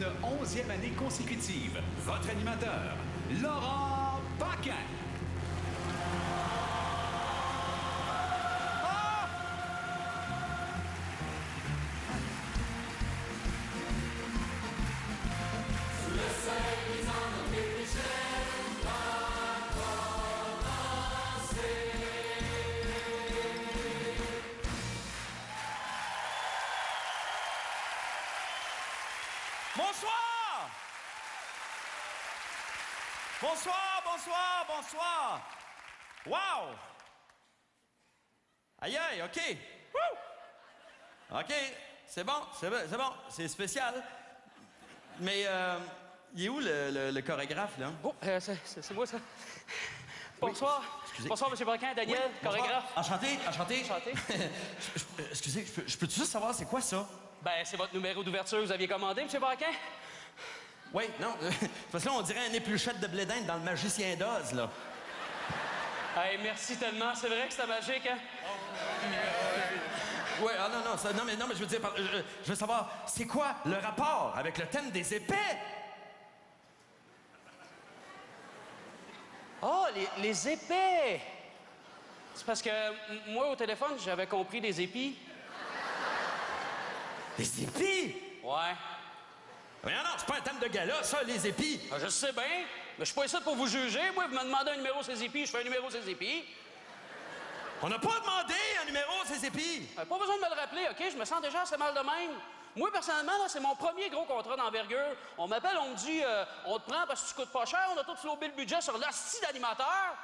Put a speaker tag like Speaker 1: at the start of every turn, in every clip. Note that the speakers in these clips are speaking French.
Speaker 1: une 11e année consécutive. Votre animateur, Laurent Paquin.
Speaker 2: Bonsoir! Bonsoir, bonsoir, bonsoir! Wow! Aïe, aïe, OK. Woo! OK, c'est bon, c'est spécial. Mais, il est où le chorégraphe, là?
Speaker 3: Oh, c'est moi, ça. Bonsoir.
Speaker 2: Excusez.
Speaker 3: Bonsoir, M. Paquin, Daniel,
Speaker 2: Oui, bonsoir.
Speaker 3: chorégraphe.
Speaker 2: Enchanté, enchanté.
Speaker 3: Enchanté.
Speaker 2: Excusez, je peux juste savoir c'est quoi ça?
Speaker 3: Ben, c'est votre numéro d'ouverture que vous aviez commandé, M. Paquin?
Speaker 2: Oui, non, parce que là, on dirait un épluchette de blé d'Inde dans le magicien d'Oz, là.
Speaker 3: Hey, merci tellement. C'est vrai que c'était magique, hein?
Speaker 2: Oui, ah non, mais je veux dire, je veux savoir, c'est quoi le rapport avec le thème des épées?
Speaker 3: Oh, les épées! C'est parce que moi, au téléphone, j'avais compris des épis.
Speaker 2: Des épis?
Speaker 3: Ouais.
Speaker 2: Mais non, c'est pas un thème de gala, ça, les épis.
Speaker 3: Ah, je sais bien, mais je suis pas ici pour vous juger. Moi, vous me demandez un numéro ces épis, je fais un numéro ces épis.
Speaker 2: On n'a pas demandé un numéro, ces épis.
Speaker 3: Pas besoin de me le rappeler, OK? Je me sens déjà assez mal de même. Moi, personnellement, là, c'est mon premier gros contrat d'envergure. On m'appelle, on me dit, on te prend parce que tu coûtes pas cher, on a tout flobé le budget sur l'hostie d'animateur.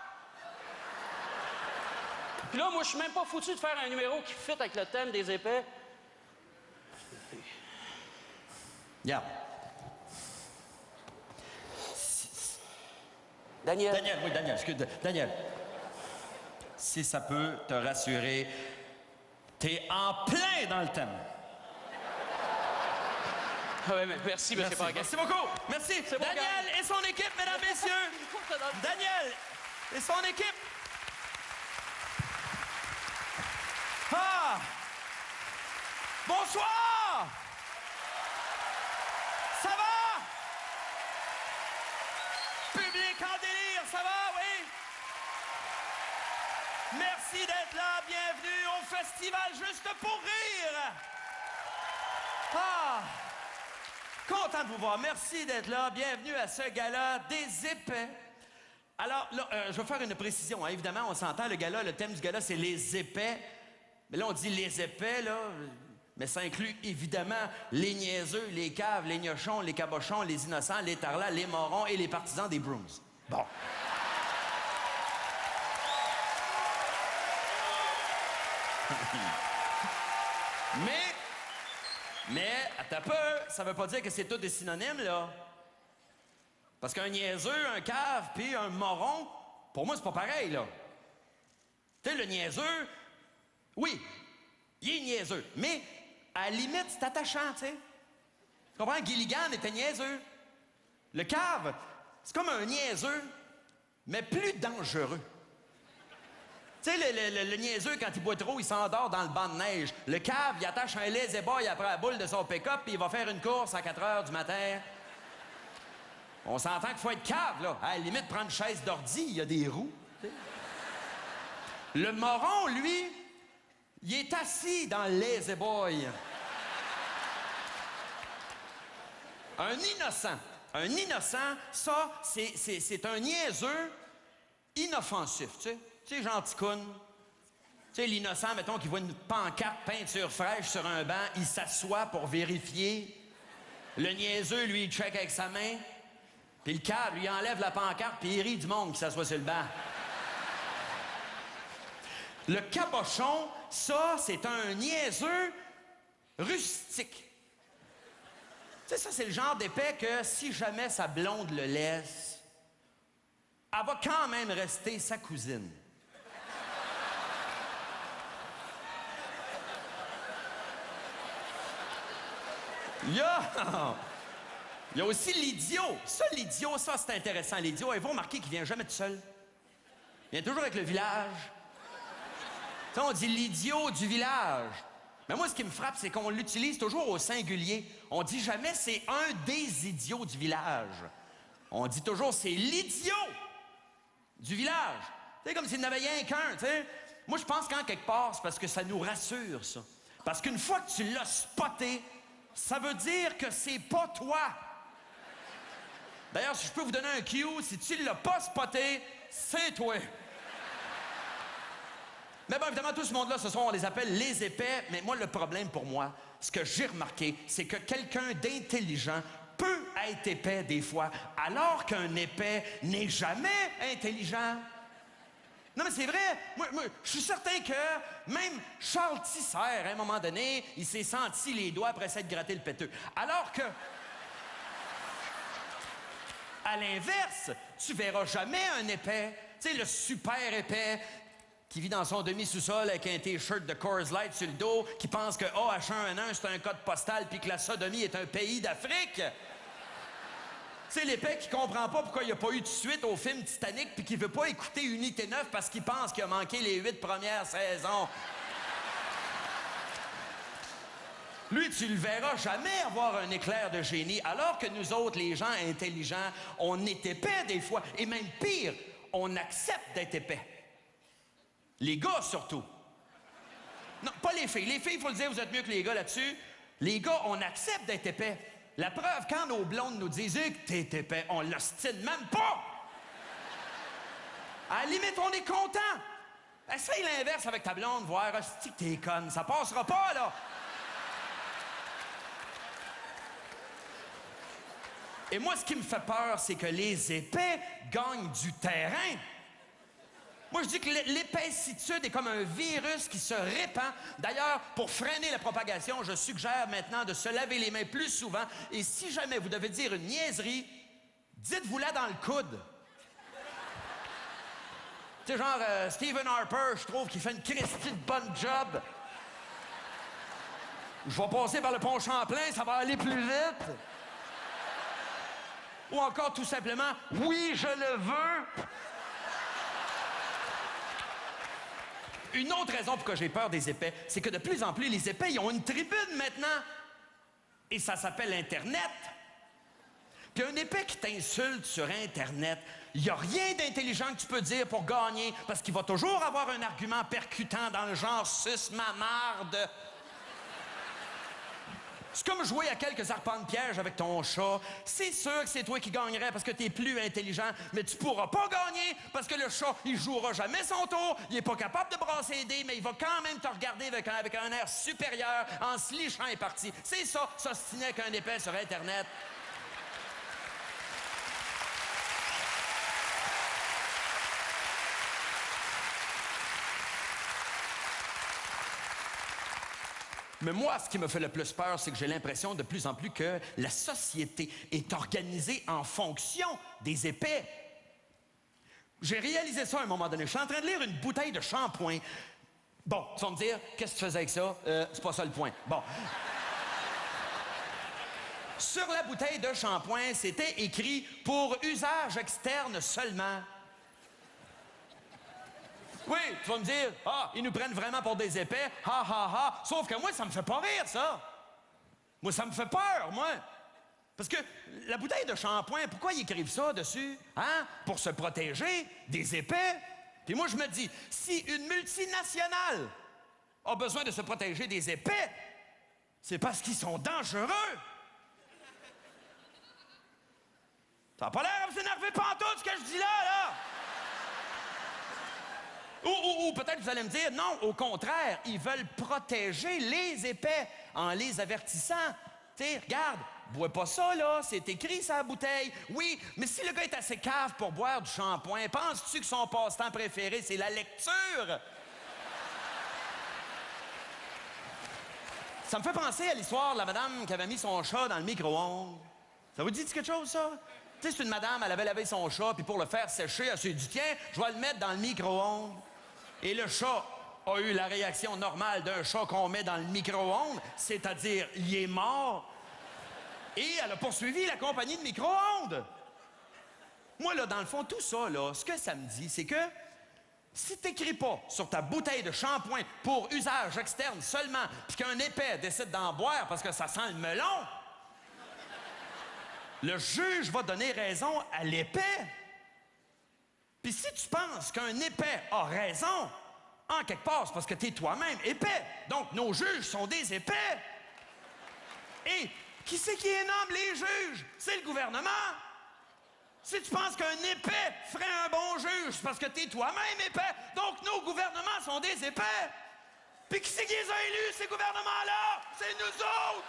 Speaker 3: Puis là, moi, je suis même pas foutu de faire un numéro qui fit avec le thème des épées.
Speaker 2: Regarde.
Speaker 3: Daniel.
Speaker 2: Daniel. Si ça peut te rassurer, t'es en plein dans le thème.
Speaker 3: Ah ouais, mais merci, M. Paquin.
Speaker 2: Merci beaucoup. Merci.
Speaker 3: C'est bon,
Speaker 2: Daniel et son équipe, mesdames, messieurs. Daniel et son équipe. Ah! Bonsoir! Ça va? Public en délire, ça va, oui? Merci d'être là. Bienvenue au festival Juste pour rire. Ah! Content de vous voir. Merci d'être là. Bienvenue à ce gala des épées. Alors, là, je vais faire une précision. Hein. Évidemment, on s'entend, le thème du gala, c'est les épées. Mais là, on dit les épées, là. Mais ça inclut évidemment les niaiseux, les caves, les gnochons, les cabochons, les innocents, les tarlats, les morons et les partisans des Brooms. Bon. Mais, attends un peu, ça veut pas dire que c'est tout des synonymes, là. Parce qu'un niaiseux, un cave, puis un moron, pour moi, c'est pas pareil, là. Tu sais, le niaiseux, oui, il est niaiseux, mais à la limite, c'est attachant, tu sais. Tu comprends? Gilligan était niaiseux. Le cave, c'est comme un niaiseux, mais plus dangereux. Tu sais, le niaiseux, quand il boit trop, il s'endort dans le banc de neige. Le cave, il attache un lazy boy après la boule de son pick-up, puis il va faire une course à 4 heures du matin. On s'entend qu'il faut être cave, là. À la limite, prendre une chaise d'ordi, il y a des roues. T'sais. Le moron, lui, il est assis dans le lazy boy. Un innocent, ça, c'est un niaiseux inoffensif, tu sais. Tu sais, gentil-coune. Tu sais, l'innocent, mettons, qui voit une pancarte peinture fraîche sur un banc, il s'assoit pour vérifier. Le niaiseux, lui, il check avec sa main. Puis le cave, lui, enlève la pancarte, puis il rit du monde qui s'assoit sur le banc. Le cabochon, ça, c'est un niaiseux rustique. Tu sais, ça, c'est le genre d'épée que si jamais sa blonde le laisse, elle va quand même rester sa cousine. Il y a aussi l'idiot. Ça, l'idiot, ça, c'est intéressant. L'idiot, ils vont remarquer qu'il vient jamais tout seul. Il vient toujours avec le village. Ça, on dit l'idiot du village. Mais moi, ce qui me frappe, c'est qu'on l'utilise toujours au singulier. On dit jamais c'est un des idiots du village. On dit toujours c'est l'idiot du village. Tu sais, comme s'il n'avait rien qu'un, tu sais. Moi, je pense qu'en quelque part, c'est parce que ça nous rassure, ça. Parce qu'une fois que tu l'as spoté, ça veut dire que c'est pas toi. D'ailleurs, si je peux vous donner un cue, si tu l'as pas spoté, c'est toi. Mais bon, évidemment, tout ce monde-là, ce soir, on les appelle les épais. Mais moi, le problème pour moi, ce que j'ai remarqué, c'est que quelqu'un d'intelligent peut être épais des fois, alors qu'un épais n'est jamais intelligent. Non, mais c'est vrai. Moi, je suis certain que même Charles Tisser, à un moment donné, il s'est senti les doigts après s'être gratté le péteux. Alors que, à l'inverse, tu verras jamais un épais, tu sais, le super épais, qui vit dans son demi-sous-sol avec un T-shirt de Coors Light sur le dos, qui pense que H1N1, c'est un code postal, puis que la sodomie est un pays d'Afrique. C'est l'épais qui comprend pas pourquoi il n'y a pas eu de suite au film Titanic, puis qui veut pas écouter Unité 9 parce qu'il pense qu'il a manqué les 8 premières saisons. Lui, tu le verras jamais avoir un éclair de génie, alors que nous autres, les gens intelligents, on est épais des fois, et même pire, on accepte d'être épais. Les gars, surtout. Non, pas les filles. Les filles, il faut le dire, vous êtes mieux que les gars là-dessus. Les gars, on accepte d'être épais. La preuve, quand nos blondes nous disent que t'es épais, on l'ostine même pas. À la limite, on est content. Essaye l'inverse avec ta blonde, voir, hostie que t'es conne. Ça passera pas, là. Et moi, ce qui me fait peur, c'est que les épais gagnent du terrain. Moi, je dis que l'épaissitude est comme un virus qui se répand. D'ailleurs, pour freiner la propagation, je suggère maintenant de se laver les mains plus souvent. Et si jamais vous devez dire une niaiserie, dites-vous-la dans le coude. Tu sais, genre, Stephen Harper, je trouve qu'il fait une christie de bonne job. Je vais passer par le pont Champlain, ça va aller plus vite. Ou encore, tout simplement, oui, je le veux. Une autre raison pour que j'ai peur des épais, c'est que de plus en plus, les épais, ils ont une tribune maintenant. Et ça s'appelle Internet. Puis un épais qui t'insulte sur Internet, il n'y a rien d'intelligent que tu peux dire pour gagner, parce qu'il va toujours avoir un argument percutant dans le genre « suce ma marde ». C'est comme jouer à quelques arpents de piège avec ton chat. C'est sûr que c'est toi qui gagnerais parce que t'es plus intelligent, mais tu pourras pas gagner parce que le chat, il jouera jamais son tour, il est pas capable de brasser les dés, mais il va quand même te regarder avec un air supérieur en se lichant les parties. C'est ça, s'ostiner qu'un épais sur Internet. Mais moi, ce qui me fait le plus peur, c'est que j'ai l'impression de plus en plus que la société est organisée en fonction des épais. J'ai réalisé ça à un moment donné. Je suis en train de lire une bouteille de shampoing. Bon, tu vas me dire, qu'est-ce que tu faisais avec ça? C'est pas ça le point. Bon. Sur la bouteille de shampoing, c'était écrit « Pour usage externe seulement ». Oui, tu vas me dire, ils nous prennent vraiment pour des épais, ha, ha, ha. Sauf que moi, ça me fait pas rire, ça. Moi, ça me fait peur, moi. Parce que la bouteille de shampoing, pourquoi ils écrivent ça dessus? Hein? Pour se protéger des épais. Puis moi, je me dis, si une multinationale a besoin de se protéger des épais, c'est parce qu'ils sont dangereux. Ça n'a pas l'air de vous énerver pantoute, ce que je dis là. Ou peut-être vous allez me dire, non, au contraire, ils veulent protéger les épais en les avertissant. Tu sais, regarde, bois pas ça, là, c'est écrit sur la bouteille. Oui, mais si le gars est assez cave pour boire du shampoing, penses-tu que son passe-temps préféré, c'est la lecture? Ça me fait penser à l'histoire de la madame qui avait mis son chat dans le micro-ondes. Ça vous dit quelque chose, ça? Tu sais, c'est une madame, elle avait lavé son chat, puis pour le faire sécher, elle s'est dit, tiens, je vais le mettre dans le micro-ondes. Et le chat a eu la réaction normale d'un chat qu'on met dans le micro-ondes, c'est-à-dire, il est mort. Et elle a poursuivi la compagnie de micro-ondes. Moi, là, dans le fond, tout ça, là, ce que ça me dit, c'est que Si t'écris pas sur ta bouteille de shampoing pour usage externe seulement, puis qu'un épais décide d'en boire parce que ça sent le melon, le juge va donner raison à l'épais. Puis si tu penses qu'un épais a raison, en quelque part, c'est parce que t'es toi-même épais. Donc, nos juges sont des épais. Et qui c'est qui nomme les juges? C'est le gouvernement. Si tu penses qu'un épais ferait un bon juge, c'est parce que t'es toi-même épais. Donc, nos gouvernements sont des épais. Puis qui c'est qui les a élus, ces gouvernements-là? C'est nous autres!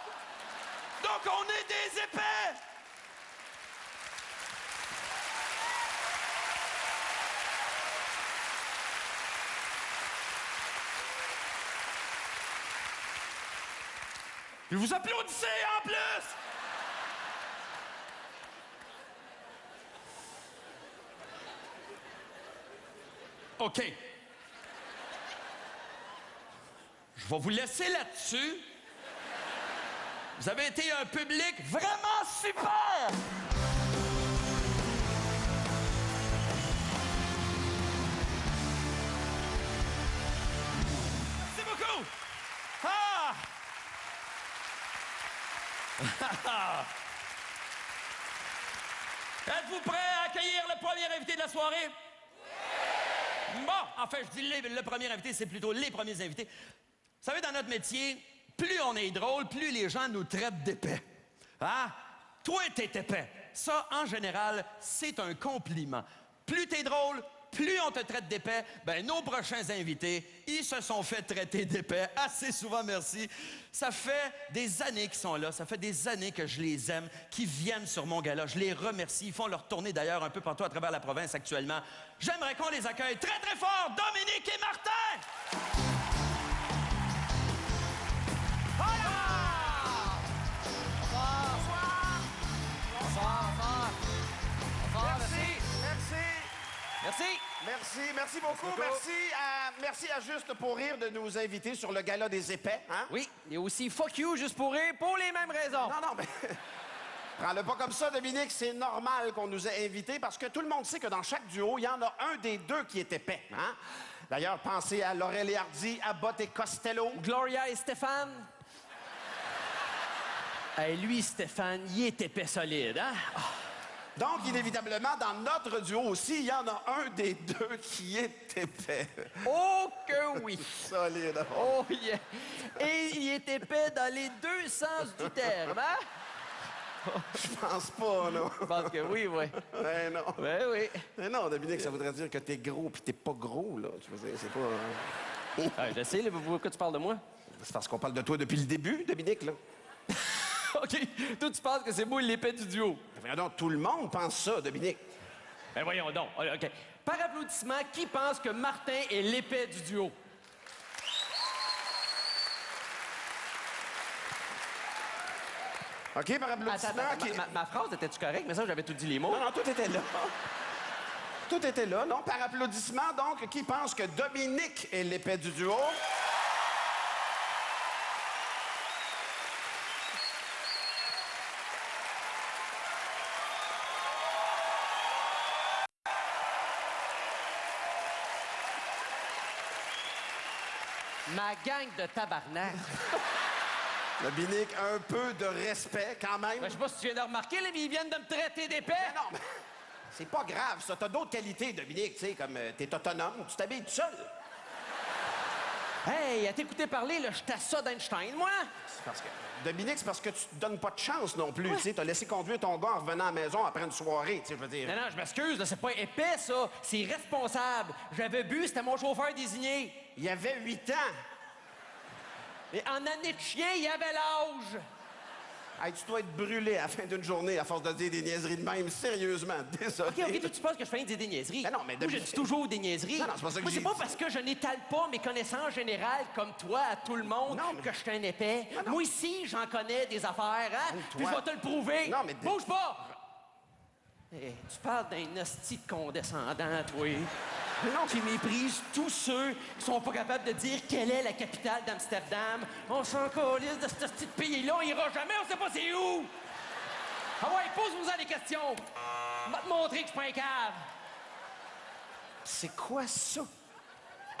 Speaker 2: Donc, on est des épais! Puis vous applaudissez en plus! OK. Je vais vous laisser là-dessus. Vous avez été un public vraiment super! Merci beaucoup! Ah! Êtes-vous prêts à accueillir le premier invité de la soirée? Oui! Bon, enfin, je dis le premier invité, c'est plutôt les premiers invités. Vous savez, dans notre métier, plus on est drôle, plus les gens nous traitent d'épais. Hein? Toi, t'es épais. Ça, en général, c'est un compliment. Plus t'es drôle, plus on te traite d'épais. Ben, nos prochains invités, ils se sont fait traiter d'épais assez souvent, merci. Ça fait des années qu'ils sont là. Ça fait des années que je les aime, qu'ils viennent sur mon gala. Je les remercie. Ils font leur tournée, d'ailleurs, un peu partout à travers la province actuellement. J'aimerais qu'on les accueille très, très fort, Dominique et Martin!
Speaker 4: Merci beaucoup. Merci à Juste pour rire de nous inviter sur le gala des épais. Hein?
Speaker 5: Oui, et aussi Fuck You, Juste pour rire, pour les mêmes raisons.
Speaker 4: Non, mais... Prends-le pas comme ça, Dominique. C'est normal qu'on nous ait invités parce que tout le monde sait que dans chaque duo, il y en a un des deux qui est épais. Hein? D'ailleurs, pensez à Laurel et Hardy, Abbott et Costello.
Speaker 5: Gloria et Stéphane. Hey, lui, Stéphane, il est épais solide, hein? Oh.
Speaker 4: Donc, inévitablement, dans notre duo aussi, il y en a un des deux qui est épais.
Speaker 5: Oh que oui!
Speaker 4: Solide.
Speaker 5: Oh yeah! Et il est épais dans les deux sens du terme, hein?
Speaker 4: Je pense pas, non.
Speaker 5: Je pense que oui, oui.
Speaker 4: Ben non.
Speaker 5: Ben oui.
Speaker 4: Ben non, Dominique, ça voudrait dire que t'es gros puis t'es pas gros, là. Tu veux dire, c'est pas...
Speaker 5: Je sais, là, pourquoi tu parles de moi?
Speaker 4: C'est parce qu'on parle de toi depuis le début, Dominique, là.
Speaker 5: OK. Toi, tu penses que c'est moi l'épais du duo?
Speaker 4: Ben donc, tout le monde pense ça, Dominique.
Speaker 5: Ben voyons donc. OK. Par applaudissement, qui pense que Martin est l'épais du duo?
Speaker 4: OK, par applaudissement...
Speaker 5: Attends, ma phrase, était-tu correcte? Mais ça, j'avais tout dit les mots.
Speaker 4: Non, tout était là. Tout était là, non? Par applaudissement, donc, qui pense que Dominique est l'épais du duo?
Speaker 5: Ma gang de tabarnak.
Speaker 4: Dominique, un peu de respect, quand même.
Speaker 5: Ben, je sais pas si tu viens de remarquer, là, mais ils viennent de me traiter d'épais.
Speaker 4: Non, mais c'est pas grave, ça. T'as d'autres qualités, Dominique, tu sais, comme t'es autonome, tu t'habilles tout seul.
Speaker 5: Hey, à t'écouter parler, là, je t'assois d'Einstein, moi.
Speaker 4: C'est parce que... Dominique, c'est parce que tu te donnes pas de chance non plus, tu sais. T'as laissé conduire ton gars en revenant à la maison après une soirée, tu sais, je veux dire.
Speaker 5: Non, je m'excuse, là, c'est pas épais, ça. C'est responsable. J'avais bu, c'était mon chauffeur désigné.
Speaker 4: Il y avait 8 ans.
Speaker 5: Et en année de chien, il avait l'âge.
Speaker 4: Hey, tu dois être brûlé à la fin d'une journée à force de dire des niaiseries de même. Sérieusement, désolé.
Speaker 5: OK, toi, tu penses que je fais des niaiseries?
Speaker 4: Ben non, mais
Speaker 5: moi, je dis toujours des niaiseries.
Speaker 4: Non, c'est pas ça que
Speaker 5: moi,
Speaker 4: j'ai
Speaker 5: c'est pas
Speaker 4: dit.
Speaker 5: parce que je n'étale pas mes connaissances générales comme toi à tout le monde
Speaker 4: Non, mais...
Speaker 5: que je suis un épais.
Speaker 4: Non.
Speaker 5: Moi, ici, j'en connais des affaires, hein? Puis je vais te le prouver.
Speaker 4: Non, mais...
Speaker 5: Bouge pas! Hey, tu parles d'un hostie de condescendant, toi. Non, qui méprise tous ceux qui sont pas capables de dire quelle est la capitale d'Amsterdam. On s'en calisse de ce petit pays-là, on ira jamais, on sait pas c'est où. Ah ouais, pose-vous-en des questions. Je vais te montrer que je suis pas un cave.
Speaker 4: C'est quoi ça?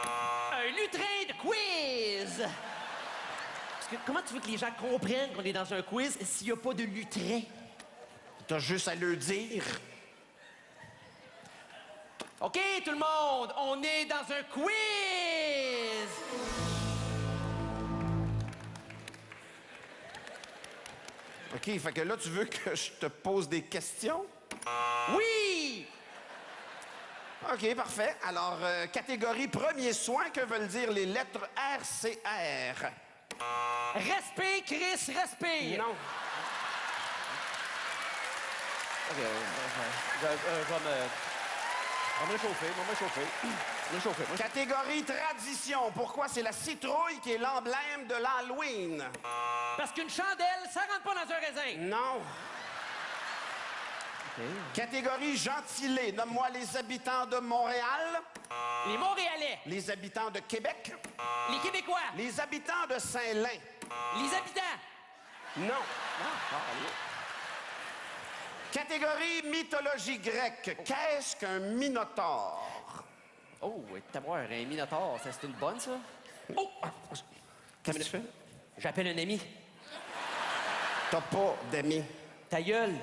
Speaker 5: Un lutrin de quiz! Parce que comment tu veux que les gens comprennent qu'on est dans un quiz s'il n'y a pas de lutrin?
Speaker 4: T'as juste à le dire.
Speaker 5: OK, tout le monde, on est dans un quiz!
Speaker 4: OK, fait que là, tu veux que je te pose des questions?
Speaker 5: Oui!
Speaker 4: OK, parfait. Alors, catégorie premier soin, que veulent dire les lettres RCR?
Speaker 5: Respire, Chris, respire!
Speaker 4: Non.
Speaker 5: OK, je vais me réchauffer,
Speaker 4: Catégorie tradition. Pourquoi c'est la citrouille qui est l'emblème de l'Halloween?
Speaker 5: Parce qu'une chandelle, ça rentre pas dans un raisin.
Speaker 4: Non. Catégorie gentilé. Nomme-moi les habitants de Montréal,
Speaker 5: Les Montréalais,
Speaker 4: les habitants de Québec,
Speaker 5: les Québécois,
Speaker 4: les habitants de Saint-Lin.
Speaker 5: les habitants.
Speaker 4: Non. Catégorie mythologie grecque. Qu'est-ce qu'un minotaure?
Speaker 5: Oh, t'as voir, un minotaure, ça, c'est une bonne, ça? Oh!
Speaker 4: Qu'est-ce que tu fais?
Speaker 5: J'appelle un ami.
Speaker 4: T'as pas d'amis.
Speaker 5: Ta gueule.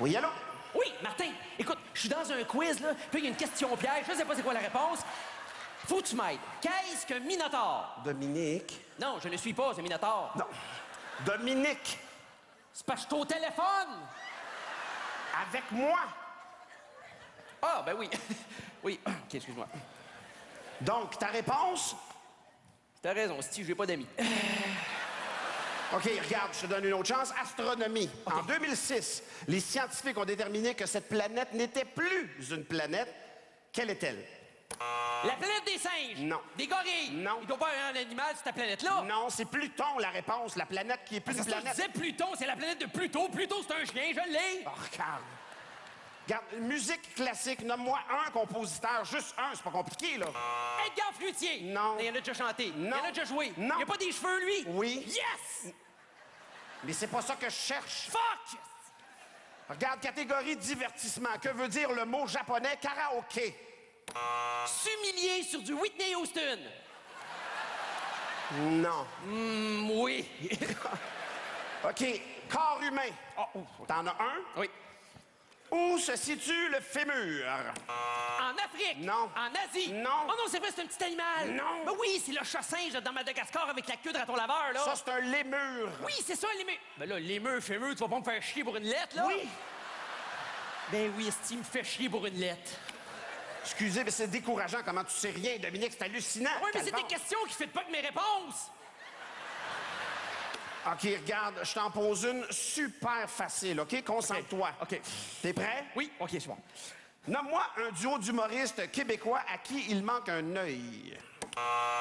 Speaker 4: Oui, allô?
Speaker 5: Oui, Martin, écoute, je suis dans un quiz, là, puis il y a une question piège, je sais pas c'est quoi la réponse. Faut que tu m'aides. Qu'est-ce qu'un minotaure?
Speaker 4: Dominique.
Speaker 5: Non, je ne suis pas un minotaure.
Speaker 4: Non. Dominique.
Speaker 5: C'est parce que je suis au téléphone.
Speaker 4: Avec moi.
Speaker 5: Ah, ben oui. Oui, OK, excuse-moi.
Speaker 4: Donc, ta réponse?
Speaker 5: T'as raison, Steve, j'ai pas d'amis.
Speaker 4: OK, regarde, je te donne une autre chance. Astronomie. En 2006, les scientifiques ont déterminé que cette planète n'était plus une planète. Quelle est-elle?
Speaker 5: La planète des singes.
Speaker 4: Non.
Speaker 5: Des gorilles.
Speaker 4: Non.
Speaker 5: Il doit pas y avoir un animal sur ta planète-là.
Speaker 4: Non, c'est Pluton, la réponse. La planète qui est plus
Speaker 5: C'est
Speaker 4: une
Speaker 5: ça, je
Speaker 4: planète.
Speaker 5: disais Pluton, c'est la planète de Pluto. Pluto, c'est un chien, je l'ai.
Speaker 4: Oh, regarde. Regarde, musique classique, nomme-moi un compositeur, juste un, c'est pas compliqué, là.
Speaker 5: Edgar Fruitier.
Speaker 4: Non.
Speaker 5: Il en a déjà chanté.
Speaker 4: Non.
Speaker 5: Il en a déjà joué.
Speaker 4: Non.
Speaker 5: Il a pas des cheveux, lui.
Speaker 4: Oui.
Speaker 5: Yes!
Speaker 4: Mais c'est pas ça que je cherche.
Speaker 5: Fuck!
Speaker 4: Regarde, catégorie divertissement. Que veut dire le mot japonais karaoké?
Speaker 5: S'humilier sur du Whitney Houston.
Speaker 4: Non.
Speaker 5: Oui.
Speaker 4: OK, corps humain. T'en as un?
Speaker 5: Oui.
Speaker 4: Où se situe le fémur?
Speaker 5: En Afrique.
Speaker 4: Non.
Speaker 5: En Asie.
Speaker 4: Non.
Speaker 5: Oh non, c'est vrai, c'est un petit animal.
Speaker 4: Non.
Speaker 5: Ben oui, c'est le chat-singe dans Madagascar avec la queue de raton laveur, là.
Speaker 4: Ça, c'est un lémur.
Speaker 5: Oui, c'est ça, lémur. Ben là, lémur, fémur, tu vas pas me faire chier pour une lettre, là?
Speaker 4: Oui.
Speaker 5: Ben oui, Esti me fait chier pour une lettre.
Speaker 4: Excusez, mais c'est décourageant comment tu sais rien, Dominique, c'est hallucinant.
Speaker 5: Oui, mais c'est des
Speaker 4: Calvance.
Speaker 5: questions qui ne pas avec mes réponses.
Speaker 4: OK, regarde, je t'en pose une super facile, OK? Concentre-toi.
Speaker 5: OK.
Speaker 4: T'es prêt?
Speaker 5: Oui, OK, c'est bon.
Speaker 4: Nomme-moi un duo d'humoristes québécois à qui il manque un œil.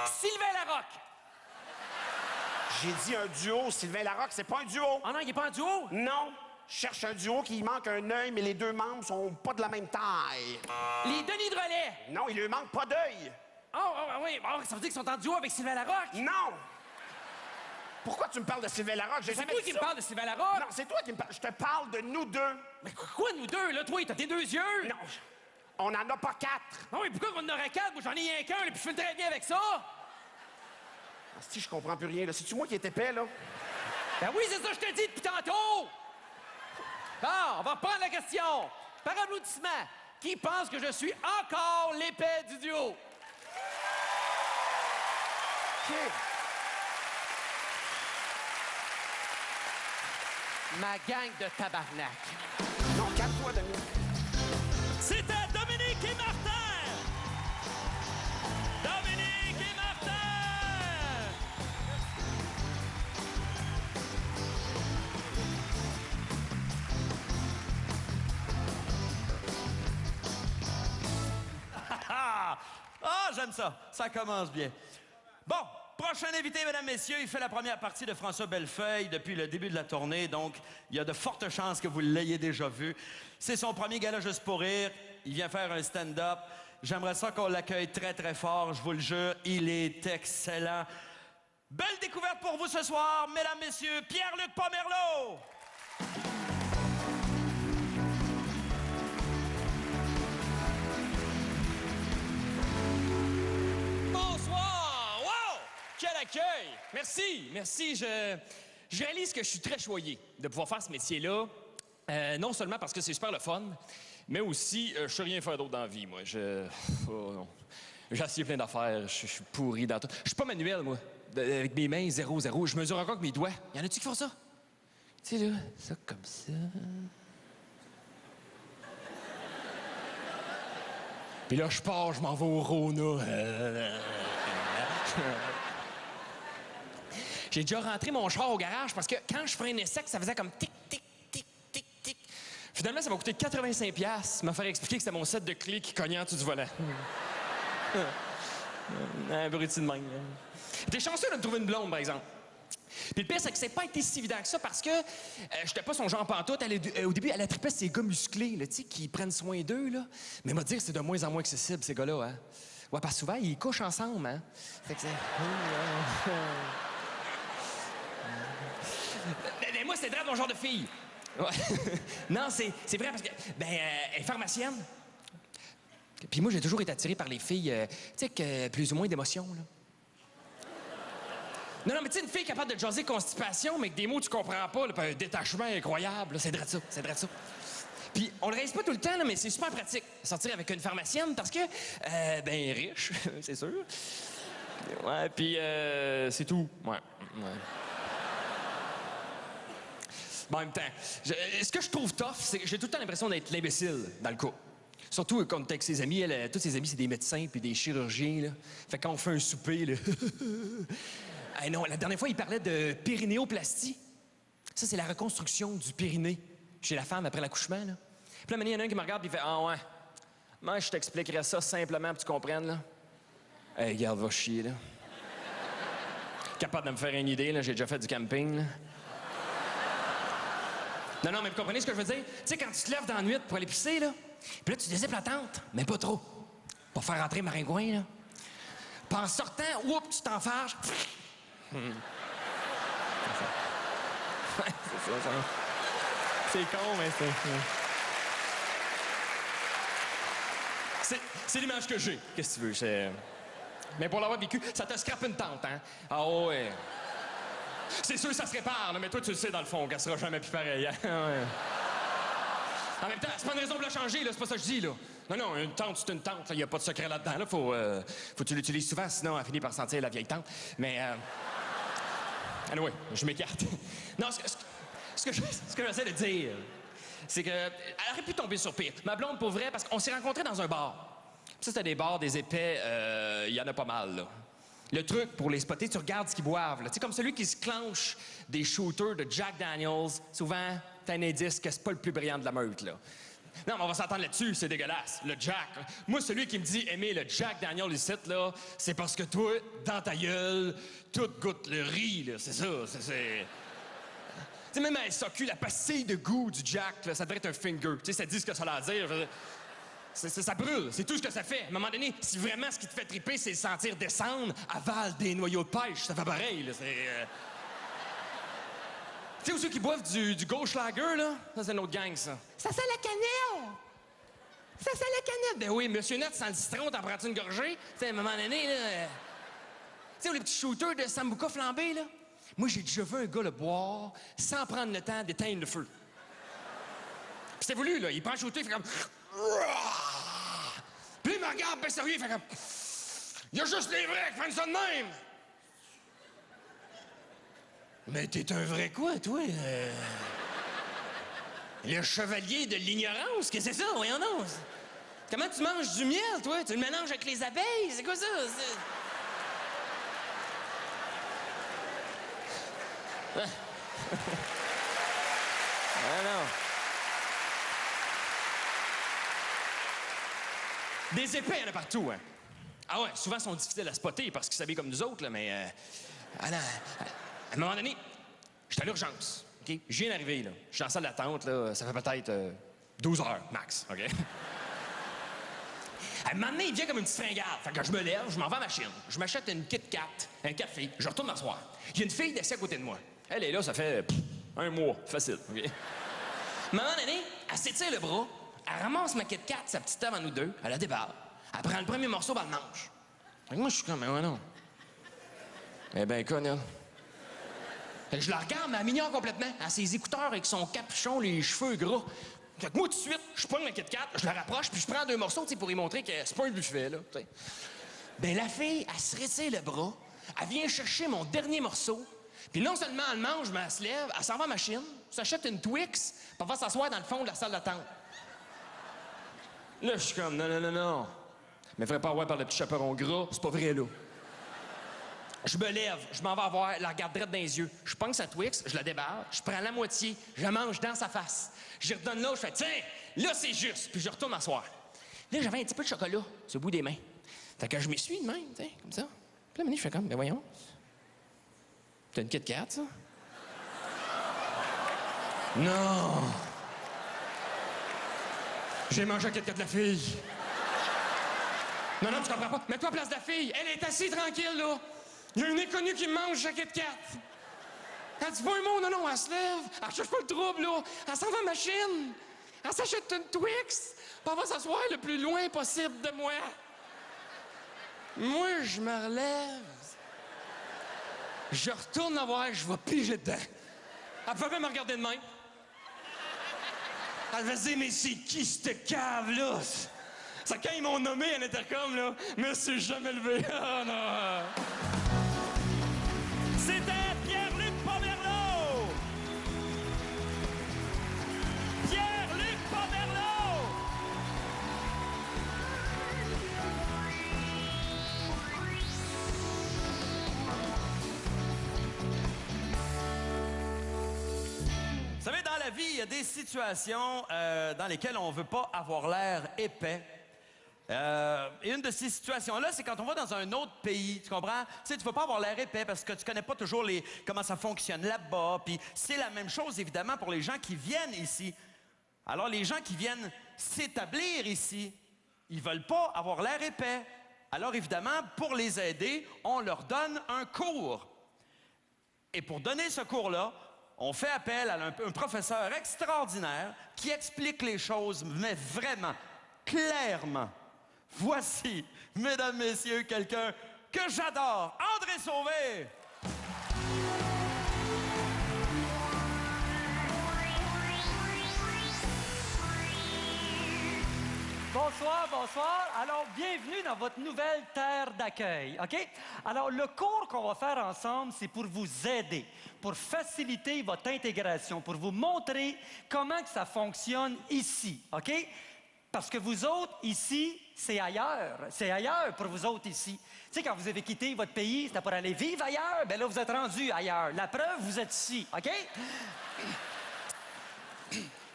Speaker 5: Sylvain Larocque.
Speaker 4: J'ai dit un duo, Sylvain Larocque, c'est pas un duo.
Speaker 5: Ah non, il est pas en duo?
Speaker 4: Non. Je cherche un duo qui manque un œil, mais les deux membres sont pas de la même taille.
Speaker 5: Les Denis de Relais.
Speaker 4: Non, il lui manque pas d'œil.
Speaker 5: Oh, oui, oh, ça veut dire qu'ils sont en duo avec Sylvain Larocque?
Speaker 4: Non. Pourquoi tu me parles de Sylvain Larocque? J'ai
Speaker 5: C'est
Speaker 4: jamais
Speaker 5: toi
Speaker 4: dit
Speaker 5: qui me
Speaker 4: ça.
Speaker 5: parles de Sylvain Larocque?
Speaker 4: Non, c'est toi qui me parles. Je te parle de nous deux.
Speaker 5: Mais quoi, nous deux, là? Toi, t'as tes deux yeux?
Speaker 4: Non. On n'en a pas quatre.
Speaker 5: Non, mais pourquoi qu'on en aurait quatre? Moi, j'en ai rien qu'un, là, puis je fais très bien avec ça.
Speaker 4: Ah, si, je comprends plus rien. Là. C'est-tu moi qui est épais, là?
Speaker 5: Ben oui, c'est ça que je te dis depuis tantôt! Bon, on va reprendre la question. Par applaudissement, qui pense que je suis encore l'épais du duo?
Speaker 4: OK.
Speaker 5: Ma gang de tabarnak.
Speaker 4: Non, calme-toi, Dominique.
Speaker 2: C'était Dominique et Martin! Dominique et Martin! Ah, j'aime ça. Ça commence bien. Bon, prochain invité, mesdames, messieurs, il fait la première partie de François Bellefeuille depuis le début de la tournée, donc il y a de fortes chances que vous l'ayez déjà vu. C'est son premier gala juste pour rire. Il vient faire un stand-up. J'aimerais ça qu'on l'accueille très, très fort, je vous le jure. Il est excellent. Belle découverte pour vous ce soir, mesdames, messieurs, Pierre-Luc Pomerleau!
Speaker 6: Bonsoir! Wow! Quel accueil! Merci, merci. Je réalise que je suis très choyé de pouvoir faire ce métier-là. Non seulement parce que c'est super le fun, mais aussi, je sais rien faire d'autre dans la vie, moi. Oh, non. J'ai essayé plein d'affaires, je suis pourri dans tout. Je suis pas manuel, moi. Avec mes mains, 0-0. Je mesure encore avec mes doigts. Y en a-tu qui font ça? Tu sais, là, ça comme ça. Puis là, je pars, je m'en vais au Rona. J'ai déjà rentré mon char au garage parce que quand je freinais sec, ça faisait comme tic, tic, tic, tic, tic. Finalement, ça m'a coûté 85$ me faire expliquer que c'était mon set de clés qui cognait en dessous du volant. Un bruti de même. T'es chanceux de me trouver une blonde, par exemple. Puis le pire, c'est que c'est pas été si évident que ça parce que j'étais pas son genre pantoute. Au début, elle a trippé ces gars musclés, là, tu sais, qui prennent soin d'eux, là. Mais m'a dire c'est de moins en moins accessible, ces gars-là, hein. Ouais, parce que souvent, ils couchent ensemble, hein. Fait que c'est... Mais moi, c'est drôle mon genre de fille. Ouais. Non, c'est vrai parce que, elle est pharmacienne. Puis moi, j'ai toujours été attiré par les filles, tu sais, que plus ou moins d'émotion, là. Non, mais tu sais, une fille capable de jaser constipation, mais avec des mots que tu comprends pas, là, puis un détachement incroyable, c'est vrai de ça. Puis on le réalise pas tout le temps, là, mais c'est super pratique, sortir avec une pharmacienne, parce que, riche, c'est sûr. Ouais, puis c'est tout. Ouais. Bon, en même temps, ce que je trouve tough, c'est que j'ai tout le temps l'impression d'être l'imbécile dans le couple. Surtout quand t'es avec ses amis, tous ses amis, c'est des médecins puis des chirurgiens, là. Fait que quand on fait un souper, là... Ah non, la dernière fois, il parlait de périnéoplastie. Ça, c'est la reconstruction du périnée chez la femme après l'accouchement, là. Puis là, il y en a un qui me regarde et il fait « Ah ouais, moi, je t'expliquerais ça simplement pour que tu comprennes, là. » Hey, regarde, va chier, là. Capable de me faire une idée, là, j'ai déjà fait du camping, là. Non, mais vous comprenez ce que je veux dire? Tu sais, quand tu te lèves dans la nuit pour aller pisser, là, puis là, tu dézippes la tente, mais pas trop. Pour faire rentrer maringouin, là. Puis en sortant, oups, tu t'enfarges. C'est ça. C'est con, mais c'est l'image que j'ai. Qu'est-ce que tu veux? Mais pour l'avoir vécu, ça te scrape une tente, hein? Ah ouais. C'est sûr que ça se répare, là, mais toi, tu le sais, dans le fond, qu'elle sera jamais plus pareille. Hein? Ouais. En même temps, c'est pas une raison de la changer, là, c'est pas ça que je dis, là. Non, une tente, c'est une tente, il y a pas de secret là-dedans, là. Faut que tu l'utilises souvent, sinon elle finit par sentir la vieille tente. Mais, anyway, je m'écarte. Non, ce que j'essaie de dire, c'est que elle aurait pu tomber sur pire. Ma blonde, pour vrai, parce qu'on s'est rencontrés dans un bar. Puis ça, c'était des bars, des épais, il y en a pas mal, là. Le truc, pour les spotter, tu regardes ce qu'ils boivent, là. Tu sais, comme celui qui se clenche des shooters de Jack Daniels, souvent, t'as un indice que c'est pas le plus brillant de la meute, là. Non, mais on va s'entendre là-dessus, c'est dégueulasse. Le Jack. Moi, celui qui me dit aimer le Jack Daniel ici, là, c'est parce que toi, dans ta gueule, tout goûte le riz, là. C'est ça, c'est... Tu sais, même à SAQ, la pastille de goût du Jack, là, ça devrait être un finger. Tu sais, ça dit ce que ça a à dire. Ça brûle, c'est tout ce que ça fait. À un moment donné, si vraiment ce qui te fait triper, c'est le sentir descendre, avale des noyaux de pêche, ça fait pareil, là, c'est... Tu sais, ceux qui boivent du Gauche Lager, là, ça, c'est une autre gang, ça. Ça sent la cannelle! Ça sent la cannelle! Ben oui, Monsieur Net, sans le citron, t'en prends-tu une gorgée? Tu sais, à un moment donné, là... Tu sais, les petits shooters de Sambuca flambé, là? Moi, j'ai déjà vu un gars le boire sans prendre le temps d'éteindre le feu. Puis c'est voulu, là. Il prend le shooter, il fait comme... Puis il me regarde, ben sérieux, il fait comme... Il y a juste les vrais qui font ça de même! Mais t'es un vrai quoi, toi? Le chevalier de l'ignorance? Qu'est-ce que c'est ça? Voyons donc. Comment tu manges du miel, toi? Tu le mélanges avec les abeilles? C'est quoi ça? Ah non. Des épais, il y en a partout, hein? Ah ouais, souvent, ils sont difficiles à spotter parce qu'ils s'habillent comme nous autres, là, mais... Ah non... À un moment donné, j'étais à l'urgence, OK? Je viens d'arriver, là. Je suis dans la salle d'attente, là. Ça fait peut-être 12 heures, max, OK? À un moment donné, il vient comme une petite fringale. Fait que je me lève, je m'en vais à la machine. Je m'achète une Kit Kat, un café, je retourne m'asseoir. Il y a une fille assise à côté de moi. Elle est là, ça fait un mois, facile, OK? À un moment donné, elle s'étire le bras, elle ramasse ma Kit Kat, sa petite table en nous deux, elle la déballe, elle prend le premier morceau, elle le mange. Fait que moi, je suis comme, mais ouais, non. Eh ben, conne, elle. Fait que je la regarde, mais elle m'ignore complètement. Elle a ses écouteurs avec son capuchon, les cheveux gras. Fait que moi, tout de suite, je prends ma Kit Kat, je la rapproche, puis je prends 2 morceaux, tu sais, pour lui montrer que c'est pas un buffet, là, tu sais. Ben, la fille, elle se retire le bras, elle vient chercher mon dernier morceau, puis non seulement elle mange, mais elle se lève, elle s'en va à la machine, s'achète une Twix, puis elle va s'asseoir dans le fond de la salle d'attente. Là, je suis comme, non, non, non, non. Mais ferait pas avoir par le petit chaperon gras, c'est pas vrai, là. Je me lève, je m'en vais voir, la regarde droit dans les yeux. Je pogne sa Twix, je la débarre, je prends la moitié, je la mange dans sa face. Je redonne l'autre, je fais, tiens, là, c'est juste, puis je retourne m'asseoir. Là, j'avais un petit peu de chocolat sur le bout des mains. Fait que je m'essuie de même, tu sais, comme ça. Puis là, je fais comme, ben voyons. T'as une Kit Kat, ça? Non! J'ai mangé la Kit Kat de la fille. Non, non, tu comprends pas. Mets-toi à place de la fille. Elle est assise tranquille, là. Il y a une inconnue qui mange la Kit Kat. Elle dit pas un mot, non, non, elle se lève. Elle cherche pas le trouble, là. Elle s'en va à la machine. Elle s'achète une Twix. Puis elle va s'asseoir le plus loin possible de moi. Moi, je me relève. Je retourne la voir, je vais piger dedans. Elle peut même me regarder de même. Elle va se dire, mais c'est qui cette cave-là? C'est quand ils m'ont nommé à l'intercom, là, mais c'est jamais levé. Oh non!
Speaker 2: C'était Pierre-Luc Pomerleau! Pierre-Luc Pomerleau! Vous savez, dans la vie, il y a des situations dans lesquelles on ne veut pas avoir l'air épais. Et une de ces situations-là, c'est quand on va dans un autre pays, tu comprends? Tu sais, tu ne veux pas avoir l'air épais parce que tu connais pas toujours comment ça fonctionne là-bas. Puis c'est la même chose, évidemment, pour les gens qui viennent ici. Alors, les gens qui viennent s'établir ici, ils veulent pas avoir l'air épais. Alors, évidemment, pour les aider, on leur donne un cours. Et pour donner ce cours-là, on fait appel à un professeur extraordinaire qui explique les choses, mais vraiment, clairement. Voici, mesdames, messieurs, quelqu'un que j'adore, André Sauvé!
Speaker 7: Bonsoir, bonsoir. Alors, bienvenue dans votre nouvelle terre d'accueil, OK? Alors, le cours qu'on va faire ensemble, c'est pour vous aider, pour faciliter votre intégration, pour vous montrer comment que ça fonctionne ici, OK? Parce que vous autres, ici, c'est ailleurs. C'est ailleurs pour vous autres ici. Tu sais, quand vous avez quitté votre pays, c'était pour aller vivre ailleurs. Bien là, vous êtes rendus ailleurs. La preuve, vous êtes ici, OK?